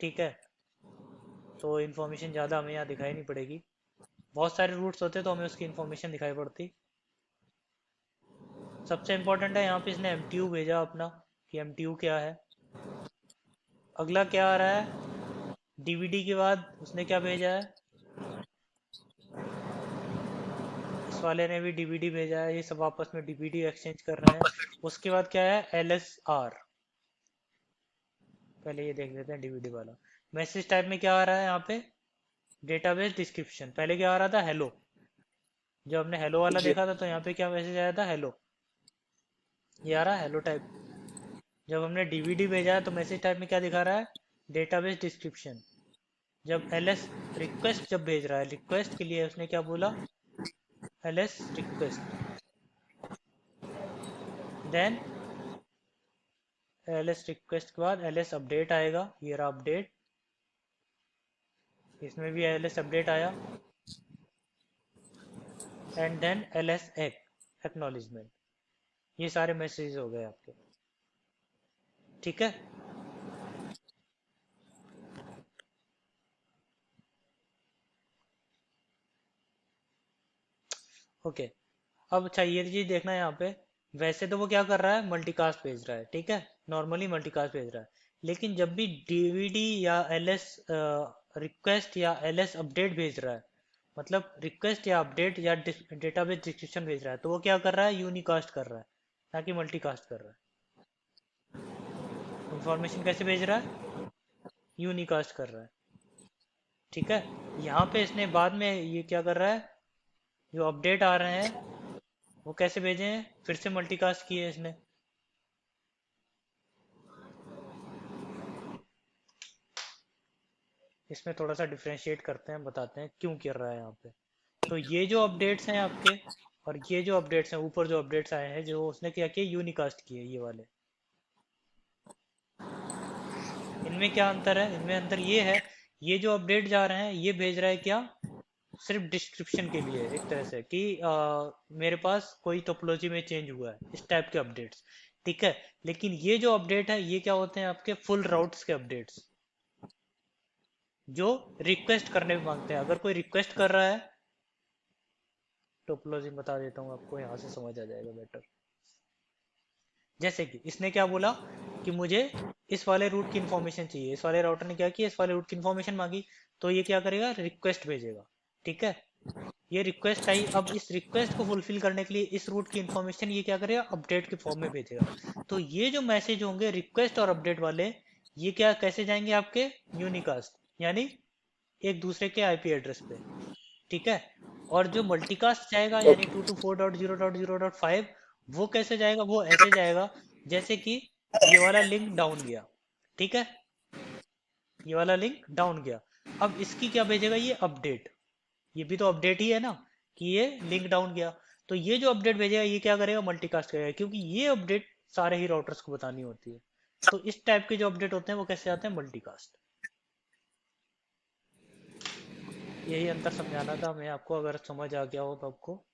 ठीक है, तो इन्फॉर्मेशन ज़्यादा हमें यहाँ दिखाई नहीं पड़ेगी। बहुत सारे रूट्स होते तो हमें उसकी इन्फॉर्मेशन दिखाई पड़ती। सबसे इम्पोर्टेंट है यहाँ पे इसने MTU भेजा अपना, कि MTU क्या है। अगला क्या आ रहा है, डीवीडी के बाद उसने क्या भेजा है, इस वाले ने भी डीवीडी भेजा है, ये सब आपस में डीवीडी एक्सचेंज कर रहे हैं। उसके बाद क्या है, LSR, पहले ये देख लेते हैं डीवीडी वाला। मैसेज टाइप में क्या आ रहा है यहाँ पे, डेटाबेस डिस्क्रिप्शन, पहले क्या आ रहा था, हेलो। जब हमने हेलो वाला जी देखा था तो यहाँ पे क्या मैसेज आया था, हेलो, ये आ रहा है हेलो टाइप। जब हमने डीवीडी भेजा है तो मैसेज टाइप में क्या दिखा रहा है, डेटाबेस डिस्क्रिप्शन। जब एलएस रिक्वेस्ट जब भेज रहा है, रिक्वेस्ट के लिए उसने क्या बोला, LS request, then LS request के बाद एलएस अपडेट आएगा, ये रहा अपडेट, इसमें भी एलएस अपडेट आया, एंड देन एलएस एक्नॉलेजमेंट। ये सारे मैसेज हो गए आपके, ठीक है। ओके, अब अच्छा ये चीज देखना है यहाँ पे, वैसे तो वो क्या कर रहा है, मल्टीकास्ट भेज रहा है, ठीक है, नॉर्मली मल्टीकास्ट भेज रहा है, लेकिन जब भी डीवीडी या एलएस रिक्वेस्ट या एलएस अपडेट भेज रहा है, मतलब रिक्वेस्ट या अपडेट या डेटाबेस डिस्क्रिप्शन भेज रहा है, तो वो क्या कर रहा है, यूनिकास्ट कर रहा है, ना कि मल्टीकास्ट कर रहा है। इंफॉर्मेशन कैसे भेज रहा है, यूनिकास्ट कर रहा है, ठीक है। यहाँ पे इसने बाद में ये क्या कर रहा है, जो अपडेट आ रहे हैं वो कैसे भेजे हैं, फिर से मल्टीकास्ट किए इसने। इसमें थोड़ा सा डिफ्रेंशिएट करते हैं, बताते हैं क्यों कर रहा है यहाँ पे। तो ये जो अपडेट्स हैं आपके, और ये जो अपडेट्स हैं, ऊपर जो अपडेट्स आए हैं, जो उसने क्या किया, यूनिकास्ट किए ये वाले। इनमें क्या अंतर है, इनमें अंतर ये है, ये जो अपडेट जा रहे हैं ये भेज रहा है क्या, सिर्फ डिस्क्रिप्शन के लिए, एक तरह से कि मेरे पास कोई टोपोलॉजी में चेंज हुआ है, इस टाइप के अपडेट्स, ठीक है। लेकिन ये जो अपडेट है ये क्या होते हैं, आपके फुल राउट्स के अपडेट्स, जो रिक्वेस्ट करने में मांगते हैं। अगर कोई रिक्वेस्ट कर रहा है, टोपोलॉजी बता देता हूँ आपको, यहाँ से समझ आ जाएगा बेटर। जैसे कि इसने क्या बोला कि मुझे इस वाले रूट की इन्फॉर्मेशन चाहिए, इस वाले राउटर ने क्या किया, इस वाले रूट की इन्फॉर्मेशन मांगी, तो ये क्या करेगा, रिक्वेस्ट भेजेगा, ठीक है। ये रिक्वेस्ट आई, अब इस रिक्वेस्ट को फुलफिल करने के लिए इस रूट की इन्फॉर्मेशन ये क्या करेगा, अपडेट के फॉर्म में भेजेगा। तो ये जो मैसेज होंगे रिक्वेस्ट और अपडेट वाले, ये क्या कैसे जाएंगे आपके, यूनिकास्ट, यानी एक दूसरे के आईपी एड्रेस पे, ठीक है। और जो मल्टीकास्ट जाएगा, यानी 224.0.0.5, वो कैसे जाएगा, वो ऐसे जाएगा जैसे कि ये वाला लिंक डाउन गया, ठीक है, ये वाला लिंक डाउन गया। अब इसकी क्या भेजेगा, ये अपडेट, ये भी तो अपडेट ही है ना, कि ये लिंक डाउन गया। तो ये जो अपडेट भेजेगा ये क्या करेगा, मल्टीकास्ट करेगा, क्योंकि ये अपडेट सारे ही राउटर्स को बतानी होती है। तो इस टाइप के जो अपडेट होते हैं वो कैसे आते हैं, मल्टीकास्ट। यही अंतर समझाना था मैं आपको, अगर समझ आ गया हो तो आपको,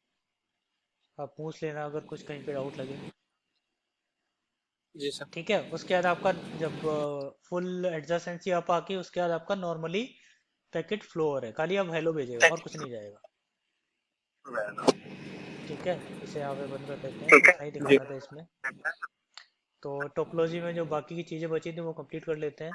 आप पूछ लेना अगर कुछ कहीं पे डाउट लगे, जी सर। ठीक है। उसके बाद आपका जब फुल एडजेसेंसी आप आके, उसके बाद आपका नॉर्मली पैकेट फ्लो हो रहा है, खाली अब हेलो भेजेगा और कुछ नहीं जाएगा, ठीक है। इसे यहाँ पे बंद कर देते हैं, इतना ही जी। दिखाना था इसमें। तो टोपोलॉजी में जो बाकी की चीज़ें बची थी वो कंप्लीट कर लेते हैं।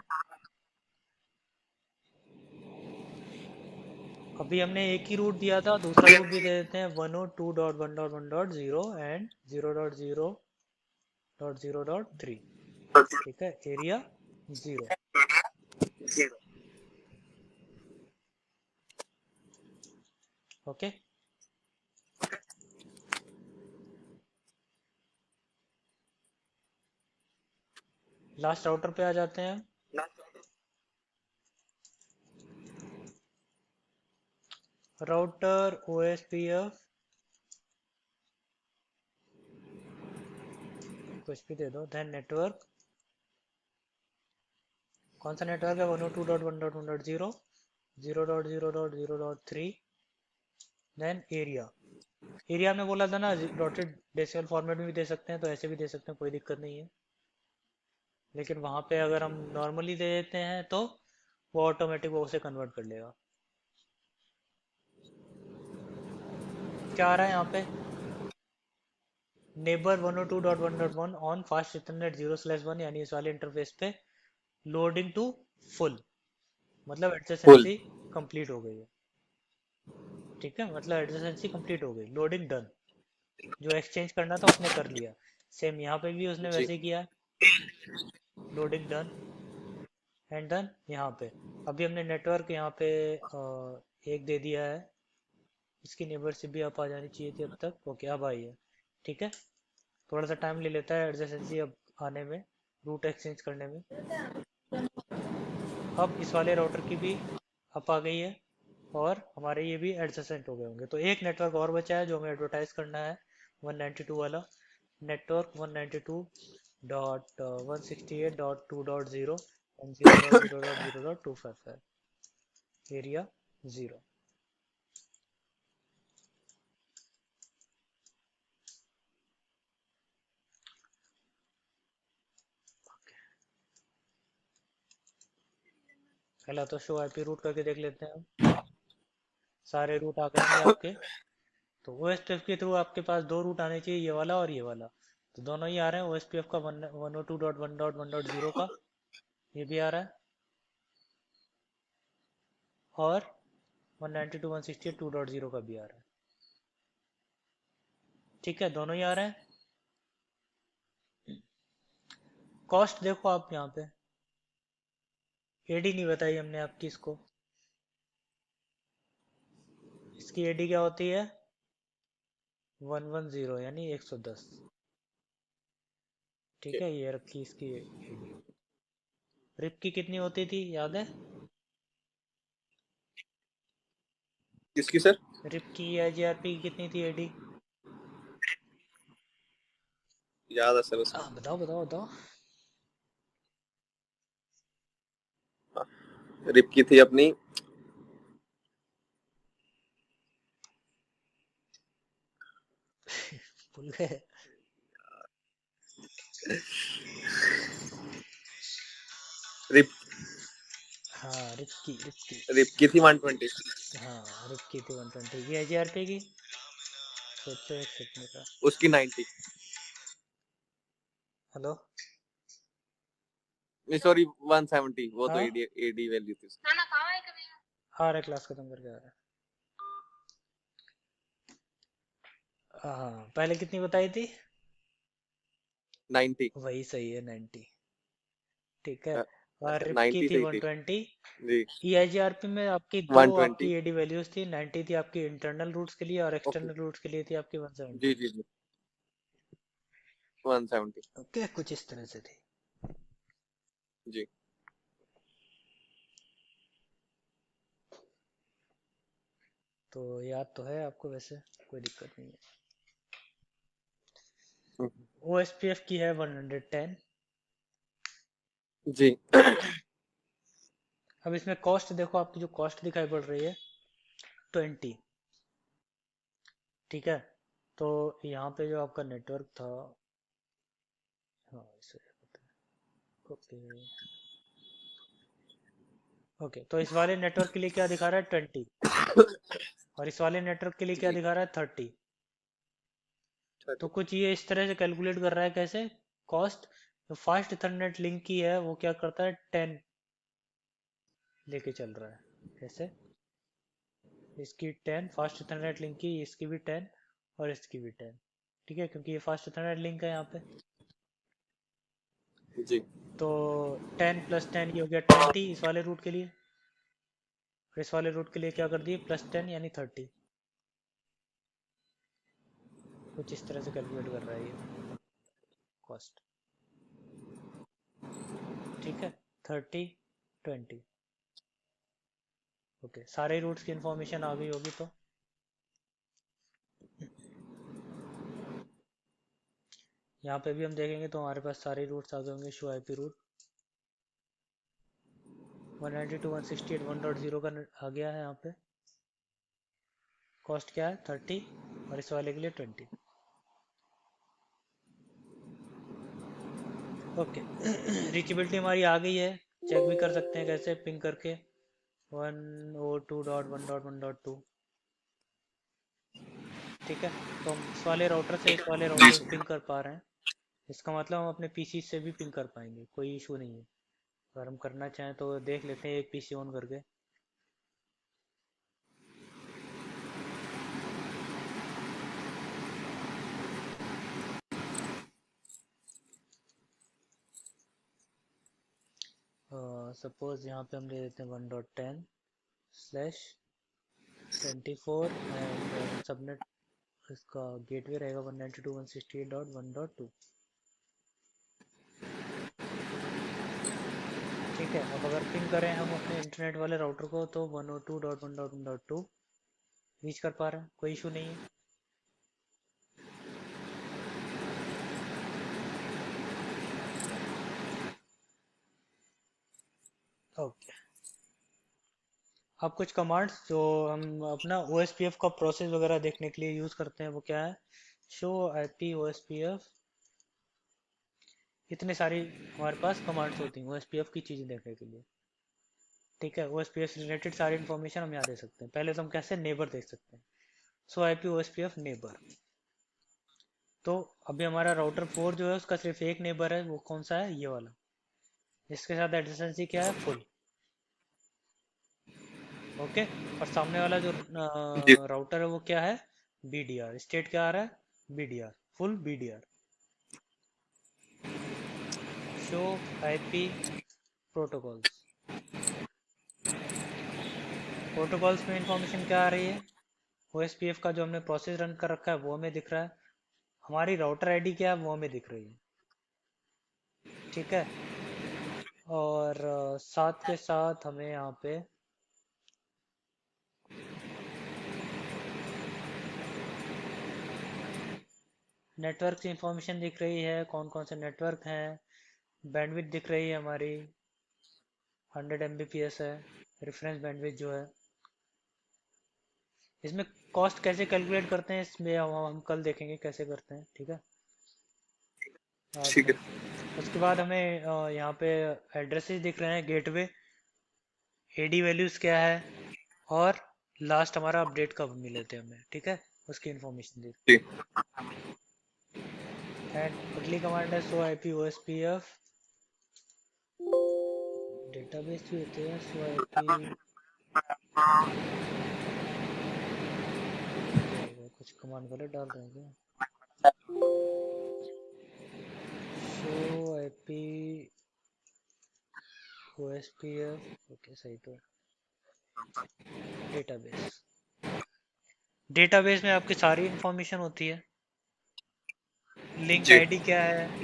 अभी हमने एक ही रूट दिया था, दूसरा रूट भी दे देते हैं, 102.1.1.0 एंड 0.0.0.3, ठीक है, एरिया 0, ओके। लास्ट राउटर पे आ जाते हैं। राउटर OSPF कुछ भी दे दो, देन नेटवर्क, कौन सा नेटवर्क है, 102.1.1.0, 0.0.0.3, देन एरिया। एरिया में बोला था ना, डॉटेड डेसिमल फॉर्मेट में भी दे सकते हैं, तो ऐसे भी दे सकते हैं, कोई दिक्कत नहीं है। लेकिन वहाँ पे अगर हम नॉर्मली दे देते हैं तो वो ऑटोमेटिक वो उसे कन्वर्ट कर लेगा। क्या आ रहा है यहाँ पे, नेबर 102.1.1 ऑन फास्ट इथरनेट 0/1, यानी इस वाले इंटरफेस पे लोडिंग टू फुल, मतलब फुल। एडजेसेंसी कंप्लीट हो गई है, ठीक है, मतलब एडजेसेंसी कंप्लीट हो गई, लोडिंग डन, जो एक्सचेंज करना था उसने कर लिया। सेम यहाँ पे भी उसने जी। वैसे किया, लोडिंग डन एंड डन। यहाँ पे अभी हमने नेटवर्क यहाँ पे एक दे दिया है, इसकी नेबरशिप भी आप आ जानी चाहिए थी अब तक, ओके अब आई है, ठीक है। थोड़ा सा टाइम ले लेता है एडजेसेंसी अब आने में, रूट एक्सचेंज करने में। अब इस वाले राउटर की भी अप आ गई है और हमारे ये भी एडजेसेंट हो गए होंगे। तो एक नेटवर्क और बचा है जो हमें एडवर्टाइज करना है, 192 वाला नेटवर्क, 192.168.2.0 and 0.0.0.255 एरिया 0। पहला तो शो आईपी रूट करके देख लेते हैं हम। सारे रूट आ गए आपके। तो ओएसपीएफ के थ्रू आपके पास दो रूट आने चाहिए, ये वाला और ये वाला। तो दोनों ही आ रहे हैं ओएसपीएफ का 102.1.1.0 का, ये भी आ रहा है, और 192.168.2.0 का भी आ रहा है। ठीक है, दोनों ही आ रहे हैं। कॉस्ट देखो आप यहाँ पे, एडी नहीं बताई हमने आपकी इसको। इसकी एडी क्या होती है, 110 यानी 110। ठीक है, ये रखी इसकी एडी। रिप की कितनी होती थी याद है? किसकी सर? रिप की आईजीआरपी की कितनी थी एडी? याद है सर उसका। बताओ बताओ बताओ। रिप की थी अपनी भूल गए? रिप हाँ, रिप की रिप की थी 120। हाँ, रिप की थी 120 की। आईजीआरपी की सोचो एक सेकंड का। उसकी 90। हेलो। नहीं सॉरी 170, वो तो हाँ, एडी एडी वैल्यू थी उसकी। आ रहा है, क्लास खत्म करके आ रहा है। हाँ, पहले कितनी बताई थी? 90। वही सही है, 90। ठीक है। और अच्छा रिप की 90 थी सही थी 120। जी। ईआईजीआरपी में आपकी दो आपकी 120। एडी वैल्यूज थी, 90 थी आपकी इंटरनल रूट्स के लिए और ओके एक्सटर्नल रूट्स के लिए थी आपकी जी 170। जी जी 170 ओके, कुछ इस तरह से थी। जी। तो याद तो है आपको, वैसे कोई दिक्कत नहीं है। ओएसपीएफ की है 110। जी अब इसमें कॉस्ट देखो, आपकी जो कॉस्ट दिखाई पड़ रही है 20। ठीक है, तो यहाँ पे जो आपका नेटवर्क था, हाँ इसे ओके ओके, तो इस वाले नेटवर्क के लिए क्या दिखा रहा है 20, और इस वाले नेटवर्क के लिए क्या जी दिखा रहा है 30। तो 30। कुछ ये इस तरह से कैलकुलेट कर रहा है, कैसे कॉस्ट। जो फास्ट इथरनेट लिंक की है वो क्या करता है 10 लेके चल रहा है, कैसे इसकी 10 फास्ट इथरनेट लिंक की, इसकी भी 10 और इसकी भी 10। ठीक है, क्योंकि ये फास्ट इथरनेट लिंक है यहाँ पे। जी तो 10 + 10 ये हो गया 20 इस वाले रूट के लिए, और इस वाले रूट के लिए क्या कर दिए +10 यानी 30। कुछ इस तरह से कैलकुलेट कर रहा है ये कॉस्ट। ठीक है, 30 20। ओके, सारे रूट्स की इंफॉर्मेशन आ गई होगी। तो यहाँ पे भी हम देखेंगे तो हमारे पास सारे रूट्स आ गए होंगे। शो आईपी रूट 192.168.1.0 का आ गया है यहाँ पे। कॉस्ट क्या है 30 और इस वाले के लिए 20। ओके रीचेबिलिटी हमारी आ गई है। चेक भी कर सकते हैं कैसे, पिंग करके 102.1.1.2। ठीक है, तो हम इस वाले राउटर से इस वाले जी राउटर सर। पिंग कर पा रहे हैं। इसका मतलब हम अपने पीसी से भी पिंग कर पाएंगे, कोई इशू नहीं है। अगर हम करना चाहें तो देख लेते हैं एक पीसी ऑन करके। सपोज यहाँ पे हम ले लेते हैं 1.10/24 एंड सबनेट, इसका गेटवे रहेगा 192.168.1.2। है। अब अगर पिंग करें हम अपने इंटरनेट वाले राउटर को तो 102.1.1.2 रीच कर पा रहे हैं, कोई इशू नहीं है। ओके, अब कुछ कमांड्स जो हम अपना OSPF का प्रोसेस वगैरह देखने के लिए यूज़ करते हैं वो क्या है, शो IP OSPF। इतने सारी हमारे पास कमांड्स होती हैं OSPF की चीज़ें देखने के लिए, ठीक है। OSPF से रिलेटेड सारी इन्फॉर्मेशन हम यहाँ दे सकते हैं। पहले तो हम कैसे नेबर देख सकते हैं, शो IP OSPF नेबर। तो अभी हमारा राउटर 4 जो है उसका सिर्फ एक नेबर है, वो कौन सा है, ये वाला, जिसके साथ एडजेसेंसी क्या है, फुल। ओके, और सामने वाला जो जी राउटर है वो क्या है, BDR। स्टेट क्या आ रहा है, BDR, full BDR। Show IP protocols, protocols में इंफॉर्मेशन क्या आ रही है, OSPF का जो हमने प्रोसेस रन कर रखा है वो हमें दिख रहा है, हमारी राउटर आईडी क्या है वो हमें दिख रही है, ठीक है। और साथ के साथ हमें यहाँ पे नेटवर्क की इंफॉर्मेशन दिख रही है, कौन कौन से नेटवर्क हैं, बैंडविड्थ दिख रही है हमारी 100 Mbps है, रेफरेंस बैंडविड्थ जो है। इसमें कॉस्ट कैसे कैलकुलेट करते हैं इसमें हम कल देखेंगे कैसे करते हैं, ठीक है, आज ठीक है। नहीं। उसके बाद हमें यहाँ पे एड्रेसेस दिख रहे हैं, गेटवे, AD वैल्यूज़ क्या है, और लास्ट हमारा अपडेट कब मिले थे हमें, ठीक है, उसकी इंफॉर्मेशन दी। जी एंड अगली कमांड है शो IP OSPF, डेटाबेस भी होते हैं, शो IP कुछ कमांड गलत डाल रहे हैं क्या, शो IP OSPF, ओके सही तो। डेटाबेस, डेटाबेस में आपकी सारी इंफॉर्मेशन होती है, लिंक जी आईडी क्या है,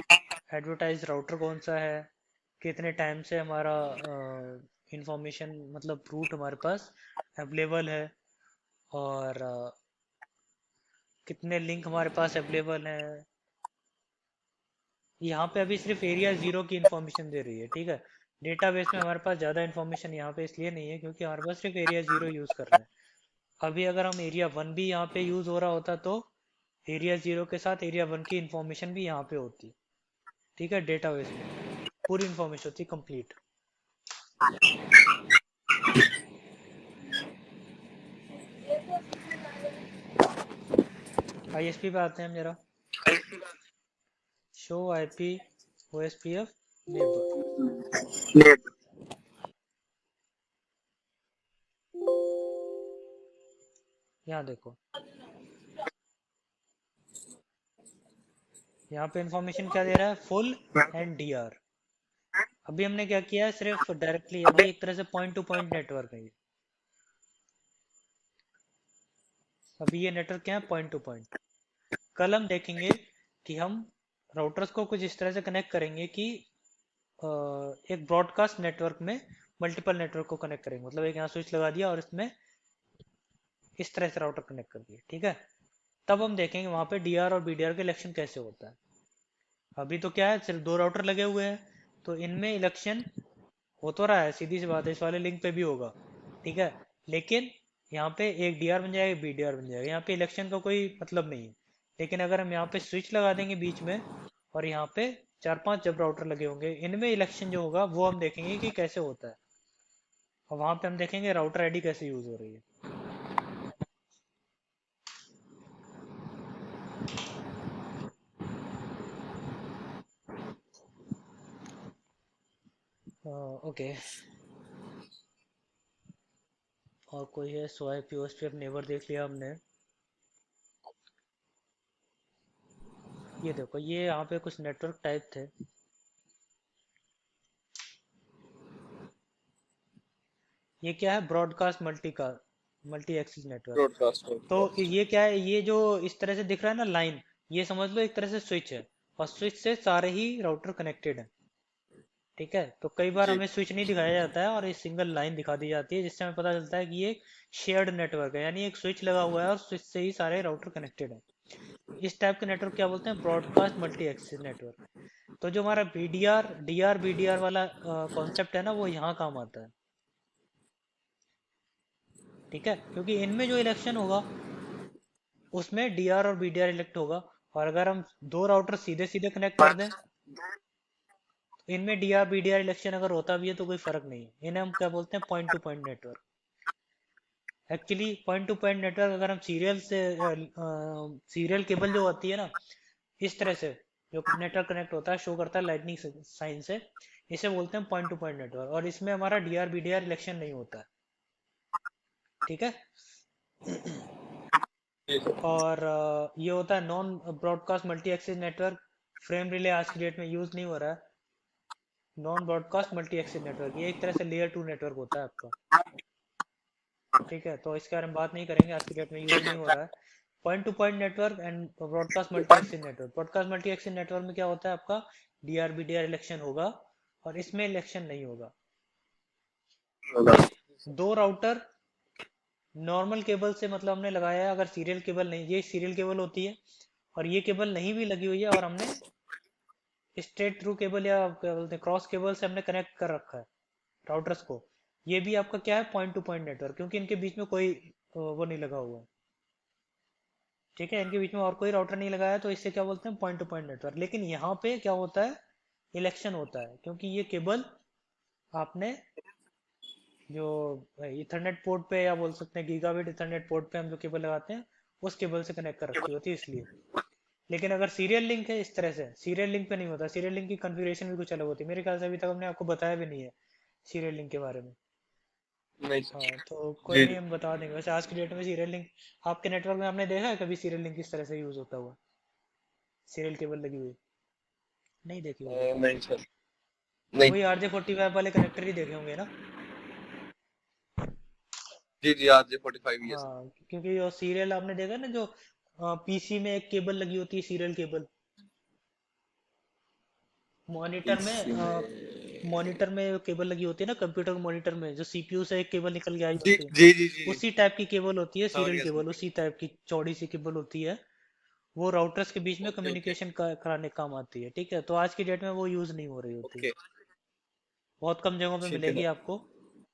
एडवर्टाइज राउटर कौन सा है, कितने टाइम से हमारा इंफॉर्मेशन मतलब रूट हमारे पास अवेलेबल है, और कितने लिंक हमारे पास अवेलेबल हैं। यहाँ पे अभी सिर्फ एरिया 0 की इंफॉर्मेशन दे रही है, ठीक है। डेटाबेस में हमारे पास ज़्यादा इंफॉर्मेशन यहाँ पे इसलिए नहीं है क्योंकि हमारे पास सिर्फ एरिया 0 यूज़ कर रहे हैं। अभी अगर हम एरिया 1 भी यहाँ पे यूज़ हो रहा होता तो एरिया 0 के साथ एरिया 1 की इंफॉर्मेशन भी यहाँ पे होती, ठीक है। डेटाबेस में पूरी इंफॉर्मेशन होती कंप्लीट। ISP पे आते हैं हम जरा, शो IP OSPF नेबर। यहाँ देखो, यहाँ पे इंफॉर्मेशन क्या दे रहा है, फुल एंड DR। अभी हमने क्या किया है, सिर्फ डायरेक्टली, अभी एक तरह से पॉइंट टू पॉइंट नेटवर्क है ये। अभी ये नेटवर्क क्या है, पॉइंट टू पॉइंट। कल हम देखेंगे कि हम राउटर्स को कुछ इस तरह से कनेक्ट करेंगे कि एक ब्रॉडकास्ट नेटवर्क में मल्टीपल नेटवर्क को कनेक्ट करेंगे, मतलब एक यहाँ स्विच लगा दिया और इसमें इस तरह से राउटर कनेक्ट कर दिए, ठीक है। तब हम देखेंगे वहाँ पे DR और BDR का इलेक्शन कैसे होता है। अभी तो क्या है, सिर्फ 2 राउटर लगे हुए हैं तो इनमें इलेक्शन हो तो रहा है, सीधी सी बात है, इस वाले लिंक पे भी होगा, ठीक है। लेकिन यहाँ पे एक DR बन जाएगा, BDR बन जाएगा, यहाँ पे इलेक्शन का कोई मतलब नहीं है। लेकिन अगर हम यहाँ पे स्विच लगा देंगे बीच में और यहाँ पे 4-5 जब राउटर लगे होंगे, इनमें इलेक्शन जो होगा वो हम देखेंगे कि कैसे होता है, और वहाँ पे हम देखेंगे राउटर आईडी कैसे यूज हो रही है। ओके, और कोई है, स्वाइप यूएसपी नेबर देख लिया हमने। ये देखो, ये यहाँ पे कुछ नेटवर्क टाइप थे, ये क्या है, broadcast multi axis network. Broadcast तो हो। ये क्या है, ये जो इस तरह से दिख रहा है ना लाइन, ये समझ लो एक तरह से स्विच है, और स्विच से सारे ही राउटर कनेक्टेड हैं, ठीक है। तो कई बार जी हमें स्विच नहीं दिखाया जाता है और एक सिंगल लाइन दिखा दी जाती है, जिससे हमें पता चलता है कि ये शेयर्ड नेटवर्क है, यानी एक स्विच लगा हुआ है और स्विच से ही सारे राउटर कनेक्टेड है। इस टाइप के नेटवर्क क्या बोलते हैं, ब्रॉडकास्ट मल्टी एक्सेस नेटवर्क। तो जो हमारा बीडीआर डीआर बीडीआर वाला कॉन्सेप्ट है ना, वो यहाँ काम आता है। ठीक है, क्योंकि इनमें जो इलेक्शन होगा उसमें डीआर और बीडीआर इलेक्ट होगा, और अगर हम दो राउटर सीधे सीधे कनेक्ट कर दें तो इनमें डीआर बीडीआर इलेक्शन अगर होता भी है तो कोई फर्क नहीं है। इन्हें हम क्या बोलते हैं, point to point network. Actually point to point network अगर हम सीरियल केबल जो होती है ना, इस तरह से जो नेटवर्क कनेक्ट होता है, शो करता है लाइटनिंग साइन से, इसे बोलते हैं पॉइंट टू पॉइंट नेटवर्क, और इसमें हमारा डीआर बीडीआर इलेक्शन नहीं होता है। ठीक है। जी सर। और ये होता है non broadcast multi access network. Frame relay आज की डेट में यूज नहीं हो रहा है। Non broadcast multi access network ये एक तरह से लेयर 2 नेटवर्क होता है आपका। ठीक है, तो इसके बारे में बात नहीं करेंगे, आज की डेट में यूज नहीं हो रहा है। Point to point network and broadcast multi access network. Broadcast multi access network में क्या होता है, आपका डीआर बीडीआर इलेक्शन होगा और इसमें इलेक्शन नहीं होगा। दो राउटर नॉर्मल केबल से मतलब हमने लगाया है, अगर सीरियल केबल नहीं, ये सीरियल केबल होती है और ये केबल नहीं भी लगी हुई है और हमने स्ट्रेट थ्रू केबल या क्या बोलते हैं क्रॉस केबल से हमने कनेक्ट कर रखा है राउटर्स को, ये भी आपका क्या है, पॉइंट टू पॉइंट नेटवर्क, क्योंकि इनके बीच में कोई वो नहीं लगा हुआ है। ठीक है, इनके बीच में और कोई राउटर नहीं लगाया, तो इससे क्या बोलते हैं, पॉइंट टू पॉइंट नेटवर्क। लेकिन यहाँ पे क्या होता है, इलेक्शन होता है, क्योंकि ये केबल आपने जो इथरनेट पोर्ट पे या बोल सकते हैं गीगाबिट इथरनेट पोर्ट पे हम जो केबल लगाते हैं उस केबल से कनेक्ट कर रखी होती है, इसलिए। लेकिन अगर सीरियल लिंक है इस तरह से, सीरियल लिंक पे नहीं होता। सीरियल लिंक की कॉन्फ़िगरेशन भी कुछ अलग होती है, मेरे ख्याल से अभी तक हमने आपको बताया भी नहीं है सीरियल लिंक के बारे में। नहीं हाँ, सर। तो कोई जी नहीं, हम बता देंगे। वैसे आज की डेट में सीरियल लिंक आपके नेटवर्क में आपने देखा है कभी सीरियल लिंक इस तरह से यूज होता हुआ, सीरियल केबल लगी हुई? नहीं देखी होगी। नहीं सर। नहीं। वही RJ45 वाले कनेक्टर ही देखे होंगे ना। जी जी, RJ45 ही है सर। हाँ, क्योंकि जो सीरियल आपने देखा ना, जो पीसी में एक केबल लगी होती है, सीरियल केबल। मॉनिटर में इसमें मॉनिटर में केबल लगी होती है ना, कंप्यूटर मॉनिटर में जो सीपीयू से एक केबल निकल के आई जी होती है, जी जी जी, उसी टाइप की केबल होती है समझ सीरियल गया केबल, समझ उसी टाइप की चौड़ी सी केबल होती है। वो राउटर्स के बीच गया। में ओके ओके कम्युनिकेशन कराने काम आती है। ठीक है, तो आज की डेट में वो यूज नहीं हो रही होती, ओके। बहुत कम जगहों पे ठीक है मिलेगी सर। आपको।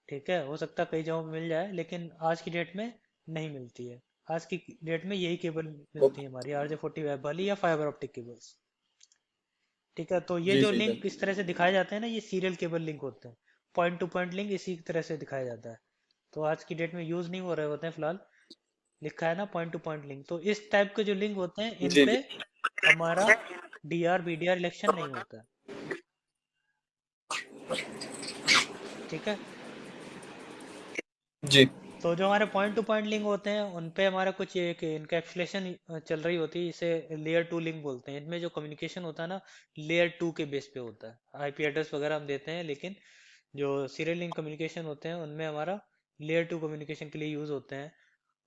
ठीक है, हो सकता है कई जगहों पे मिल जाए, लेकिन आज की डेट में नहीं मिलती है। आज की डेट में यही केबल मिलती ओके। है हमारी RJ40 वेब वाली या फाइबर ऑप्टिक केबल्स। ठीक है, तो ये जी जो सही लिंक सर। इस तरह से दिखाए जाते हैं ना, ये सीरियल केबल लिंक होते हैं। पॉइंट टू पॉइंट लिंक इसी तरह से दिखाया जाता है, तो आज की डेट में यूज नहीं हो रहे होते हैं फिलहाल। लिखा है ना पॉइंट टू पॉइंट लिंक, तो इस टाइप के जो लिंक होते हैं इन जी पे जी हमारा डीआर बीडीआर इलेक्शन नहीं होता है। ठीक है, जी। तो जो हमारे पॉइंट टू पॉइंट लिंक होते हैं उन पे हमारा कुछ एक इनकैप्सुलेशन चल रही होती है, इसे लेयर 2 लिंक बोलते हैं। इनमें जो कम्युनिकेशन होता है ना, लेयर 2 के बेस पे होता है। आईपी एड्रेस वगैरह हम देते हैं, लेकिन जो सीरियल लिंक कम्युनिकेशन होते हैं उनमें हमारा लेयर 2 कम्युनिकेशन के लिए यूज़ होते हैं।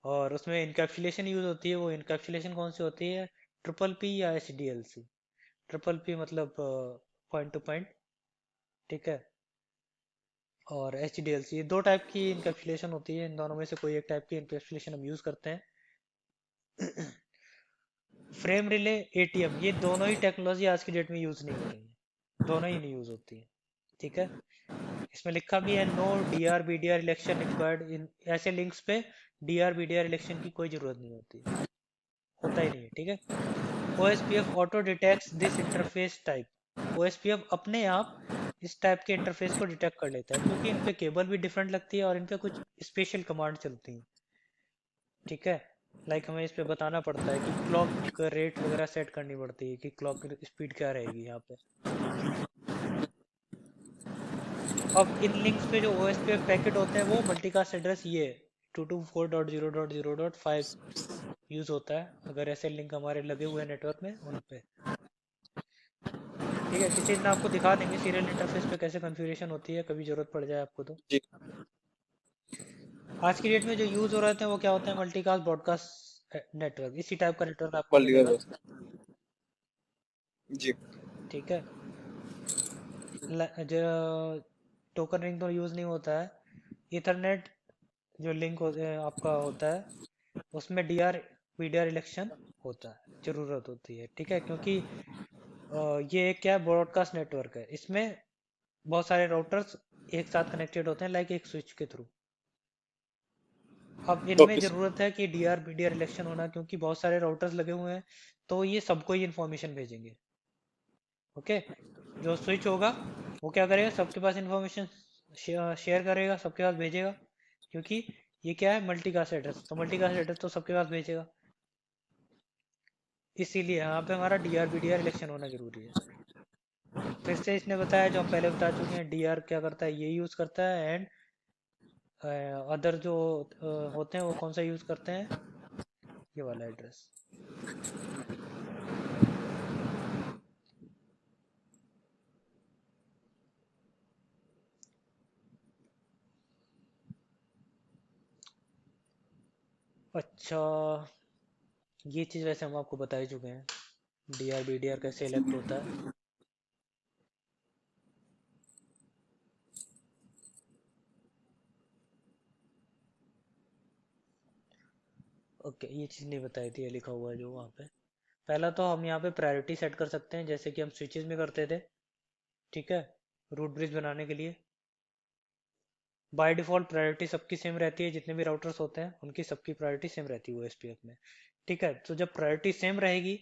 और उसमें इनकैप्सुलेशन यूज़ होती है। वो इनकैप्सुलेशन कौन सी होती है, ट्रिपल पी या HDLC। ट्रिपल पी मतलब पॉइंट टू पॉइंट, ठीक है, और HDLC, ये दो टाइप की इनकैप्सुलेशन होती है। इन दोनों में से कोई एक टाइप की इनकैप्सुलेशन हम यूज़ करते हैं। फ्रेम रिले, ATM, ये दोनों ही टेक्नोलॉजी आज की डेट में यूज़ नहीं हो रही है, दोनों ही नहीं यूज़ होती है। ठीक है, इसमें लिखा भी है no DR BDR election required. इन ऐसे लिंक्स पे डीआर बीडीआर इलेक्शन की कोई ज़रूरत नहीं होती, होता ही नहीं है। ठीक है, OSPF auto detects this interface type. OSPF अपने आप इस टाइप के इंटरफेस को डिटेक्ट कर लेता है, क्योंकि इन पे केबल भी डिफरेंट लगती है और इन पे कुछ स्पेशल कमांड चलती हैं। ठीक है, लाइक हमें इस पे बताना पड़ता है कि क्लॉक रेट वगैरह सेट करनी पड़ती है कि क्लॉक स्पीड क्या रहेगी यहाँ पे। अब इन लिंक्स पे जो OSPF पैकेट होते हैं वो मल्टीकास्ट एड्रेस ये 224.0.0.5 यूज़ होता है अगर ऐसे लिंक हमारे लगे हुए हैं नेटवर्क में उन पे। ठीक है, किसी दिन आपको दिखा देंगे सीरियल इंटरफेस पे कैसे कॉन्फ़िगरेशन होती है, कभी ज़रूरत पड़ जाए आपको तो। जी। आज की डेट में जो यूज़ हो रहे थे वो क्या होते हैं, मल्टीकास्ट ब्रॉडकास्ट नेटवर्क, इसी टाइप का नेटवर्क आपको मल्टीपल मिलेगा। व्यवस्था। जी। ठीक है, टोकन रिंग तो यूज़ नहीं होता है। ईथरनेट जो लिंक आपका होता है उसमें डीआर वीडीआर इलेक्शन होता है, ज़रूरत होती है, ठीक है, क्योंकि ये एक क्या है, ब्रॉडकास्ट नेटवर्क है। इसमें बहुत सारे राउटर्स एक साथ कनेक्टेड होते हैं लाइक एक स्विच के थ्रू। अब इनमें ओके सर। ज़रूरत है कि डीआर बीडीआर इलेक्शन होना, क्योंकि बहुत सारे राउटर्स लगे हुए हैं, तो ये सबको ही इन्फॉर्मेशन भेजेंगे। ओके, जो स्विच होगा वो क्या करेगा, सबके पास इन्फॉर्मेशन शेयर करेगा, सबके पास भेजेगा, क्योंकि ये क्या है, मल्टीकास्ट एड्रेस, तो मल्टीकास्ट एड्रेस तो सबके पास भेजेगा। इसीलिए यहाँ पे हमारा डीआर बीडीआर इलेक्शन होना जरूरी है। फिर से इसने बताया जो हम पहले बता चुके हैं, डीआर क्या करता है, ये यूज़ करता है, एंड अदर जो होते हैं वो कौन सा यूज़ करते हैं, ये वाला एड्रेस। अच्छा, ये चीज़ वैसे हम आपको बता ही चुके हैं, डीआर बीडीआर कैसे इलेक्ट होता है। ओके, ये चीज़ नहीं बताई थी, ये लिखा हुआ है जो वहाँ पे। पहला तो हम यहाँ पे प्रायोरिटी सेट कर सकते हैं, जैसे कि हम स्विचेस में करते थे, ठीक है, रूट ब्रिज बनाने के लिए। बाय डिफ़ॉल्ट प्रायोरिटी सबकी सेम रहती है, जितने भी राउटर्स होते हैं उनकी सबकी प्रायोरिटी सेम रहती है ओएसपीएफ में, ठीक है। तो जब प्रायोरिटी सेम रहेगी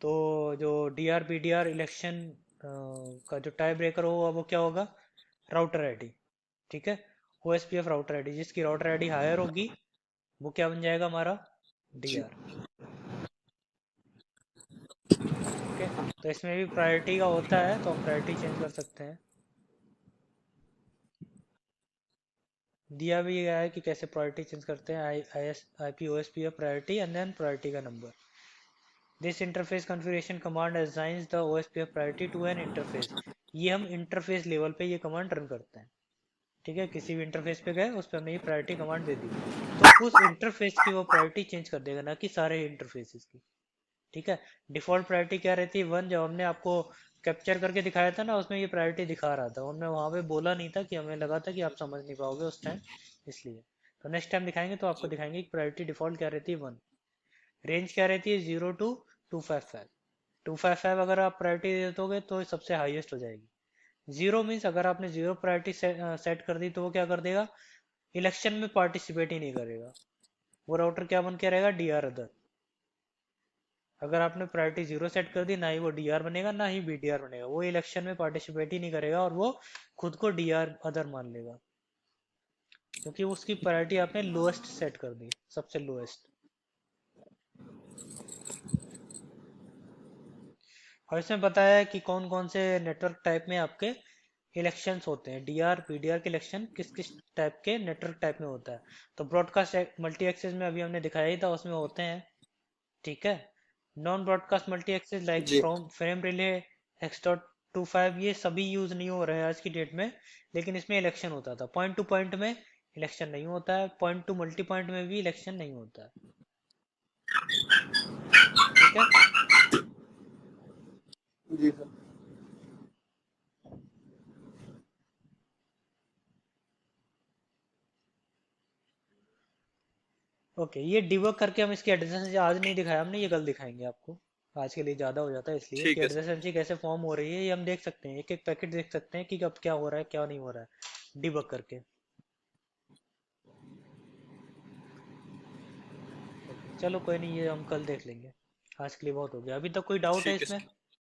तो जो डीआर बीडीआर इलेक्शन का जो टाई ब्रेकर होगा वो क्या होगा, राउटर आईडी, ठीक है। ओएसपीएफ राउटर आईडी, जिसकी राउटर आईडी हायर होगी वो क्या बन जाएगा हमारा, जी डीआर। ओके, तो इसमें भी प्रायोरिटी का होता है, तो हम प्रायोरिटी चेंज कर सकते हैं। दिया भी गया है कि कैसे प्रायोरिटी चेंज करते हैं, I P O S P priority and then priority का number. This interface configuration command assigns the OSPF priority to an interface. ये हम इंटरफेस लेवल पे ये कमांड रन करते हैं, ठीक है। किसी भी इंटरफेस पे गए, उस पर हमने ये प्रायोरिटी कमांड दे दी, तो उस इंटरफेस की वो प्रायोरिटी चेंज कर देगा, ना कि सारे इंटरफेसेस की, ठीक है। डिफ़ॉल्ट प्रायोरिटी क्या रहती है, 1। जब हमने आपको कैप्चर करके दिखाया था ना, उसमें ये प्रायोरिटी दिखा रहा था, हमने वहाँ पे बोला नहीं था, कि हमें लगा था कि आप समझ नहीं पाओगे उस टाइम, इसलिए। तो नेक्स्ट टाइम दिखाएंगे तो आपको दिखाएंगे कि प्रायोरिटी डिफ़ॉल्ट क्या रहती है, 1। रेंज क्या रहती है, 0 to 255। 255 अगर आप प्रायोरिटी दे दोगे तो सबसे हाईएस्ट हो जाएगी। 0 मीन्स अगर आपने 0 प्रायोरिटी सेट कर दी तो वो क्या कर देगा, इलेक्शन में पार्टिसिपेट ही नहीं करेगा, वो राउटर क्या बन के रहेगा, डीआर अदर। अगर आपने प्रायोरिटी 0 सेट कर दी, ना ही वो डीआर बनेगा ना ही बीडीआर बनेगा, वो इलेक्शन में पार्टिसिपेट ही नहीं करेगा और वो खुद को डीआर अदर मान लेगा, क्योंकि उसकी प्रायोरिटी आपने लोएस्ट सेट कर दी, सबसे लोएस्ट। और इसमें बताया है कि कौन कौन से नेटवर्क टाइप में आपके इलेक्शंस होते हैं, डीआर पीडीआर के इलेक्शन किस किस टाइप के नेटवर्क टाइप में होता है। तो ब्रॉडकास्ट मल्टी एक्सेस में अभी हमने दिखाया ही था, उसमें होते हैं, ठीक है। Non broadcast multi access like जी फ्रॉम फ्रेम रिले, X.25, ये सभी यूज नहीं हो रहे हैं आज की डेट में, लेकिन इसमें इलेक्शन होता था। पॉइंट टू पॉइंट में इलेक्शन नहीं होता है, पॉइंट टू मल्टी पॉइंट में भी इलेक्शन नहीं होता है, ठीक है। जी सर। ओके, ये डिबग करके हम इसके एडजेसेंसी आज नहीं दिखाया हमने, ये कल दिखाएंगे आपको, आज के लिए ज़्यादा हो जाता है, इसलिए इसकी ठीक है सर। एडजेसेंसी कैसे फॉर्म हो रही है ये हम देख सकते हैं, एक एक पैकेट देख सकते हैं कि अब क्या हो रहा है क्या नहीं हो रहा है, डिबग करके। ओके, चलो कोई नहीं, ये हम कल देख लेंगे, आज के लिए बहुत हो गया। अभी तक कोई डाउट है ठीक है इसमें? सर।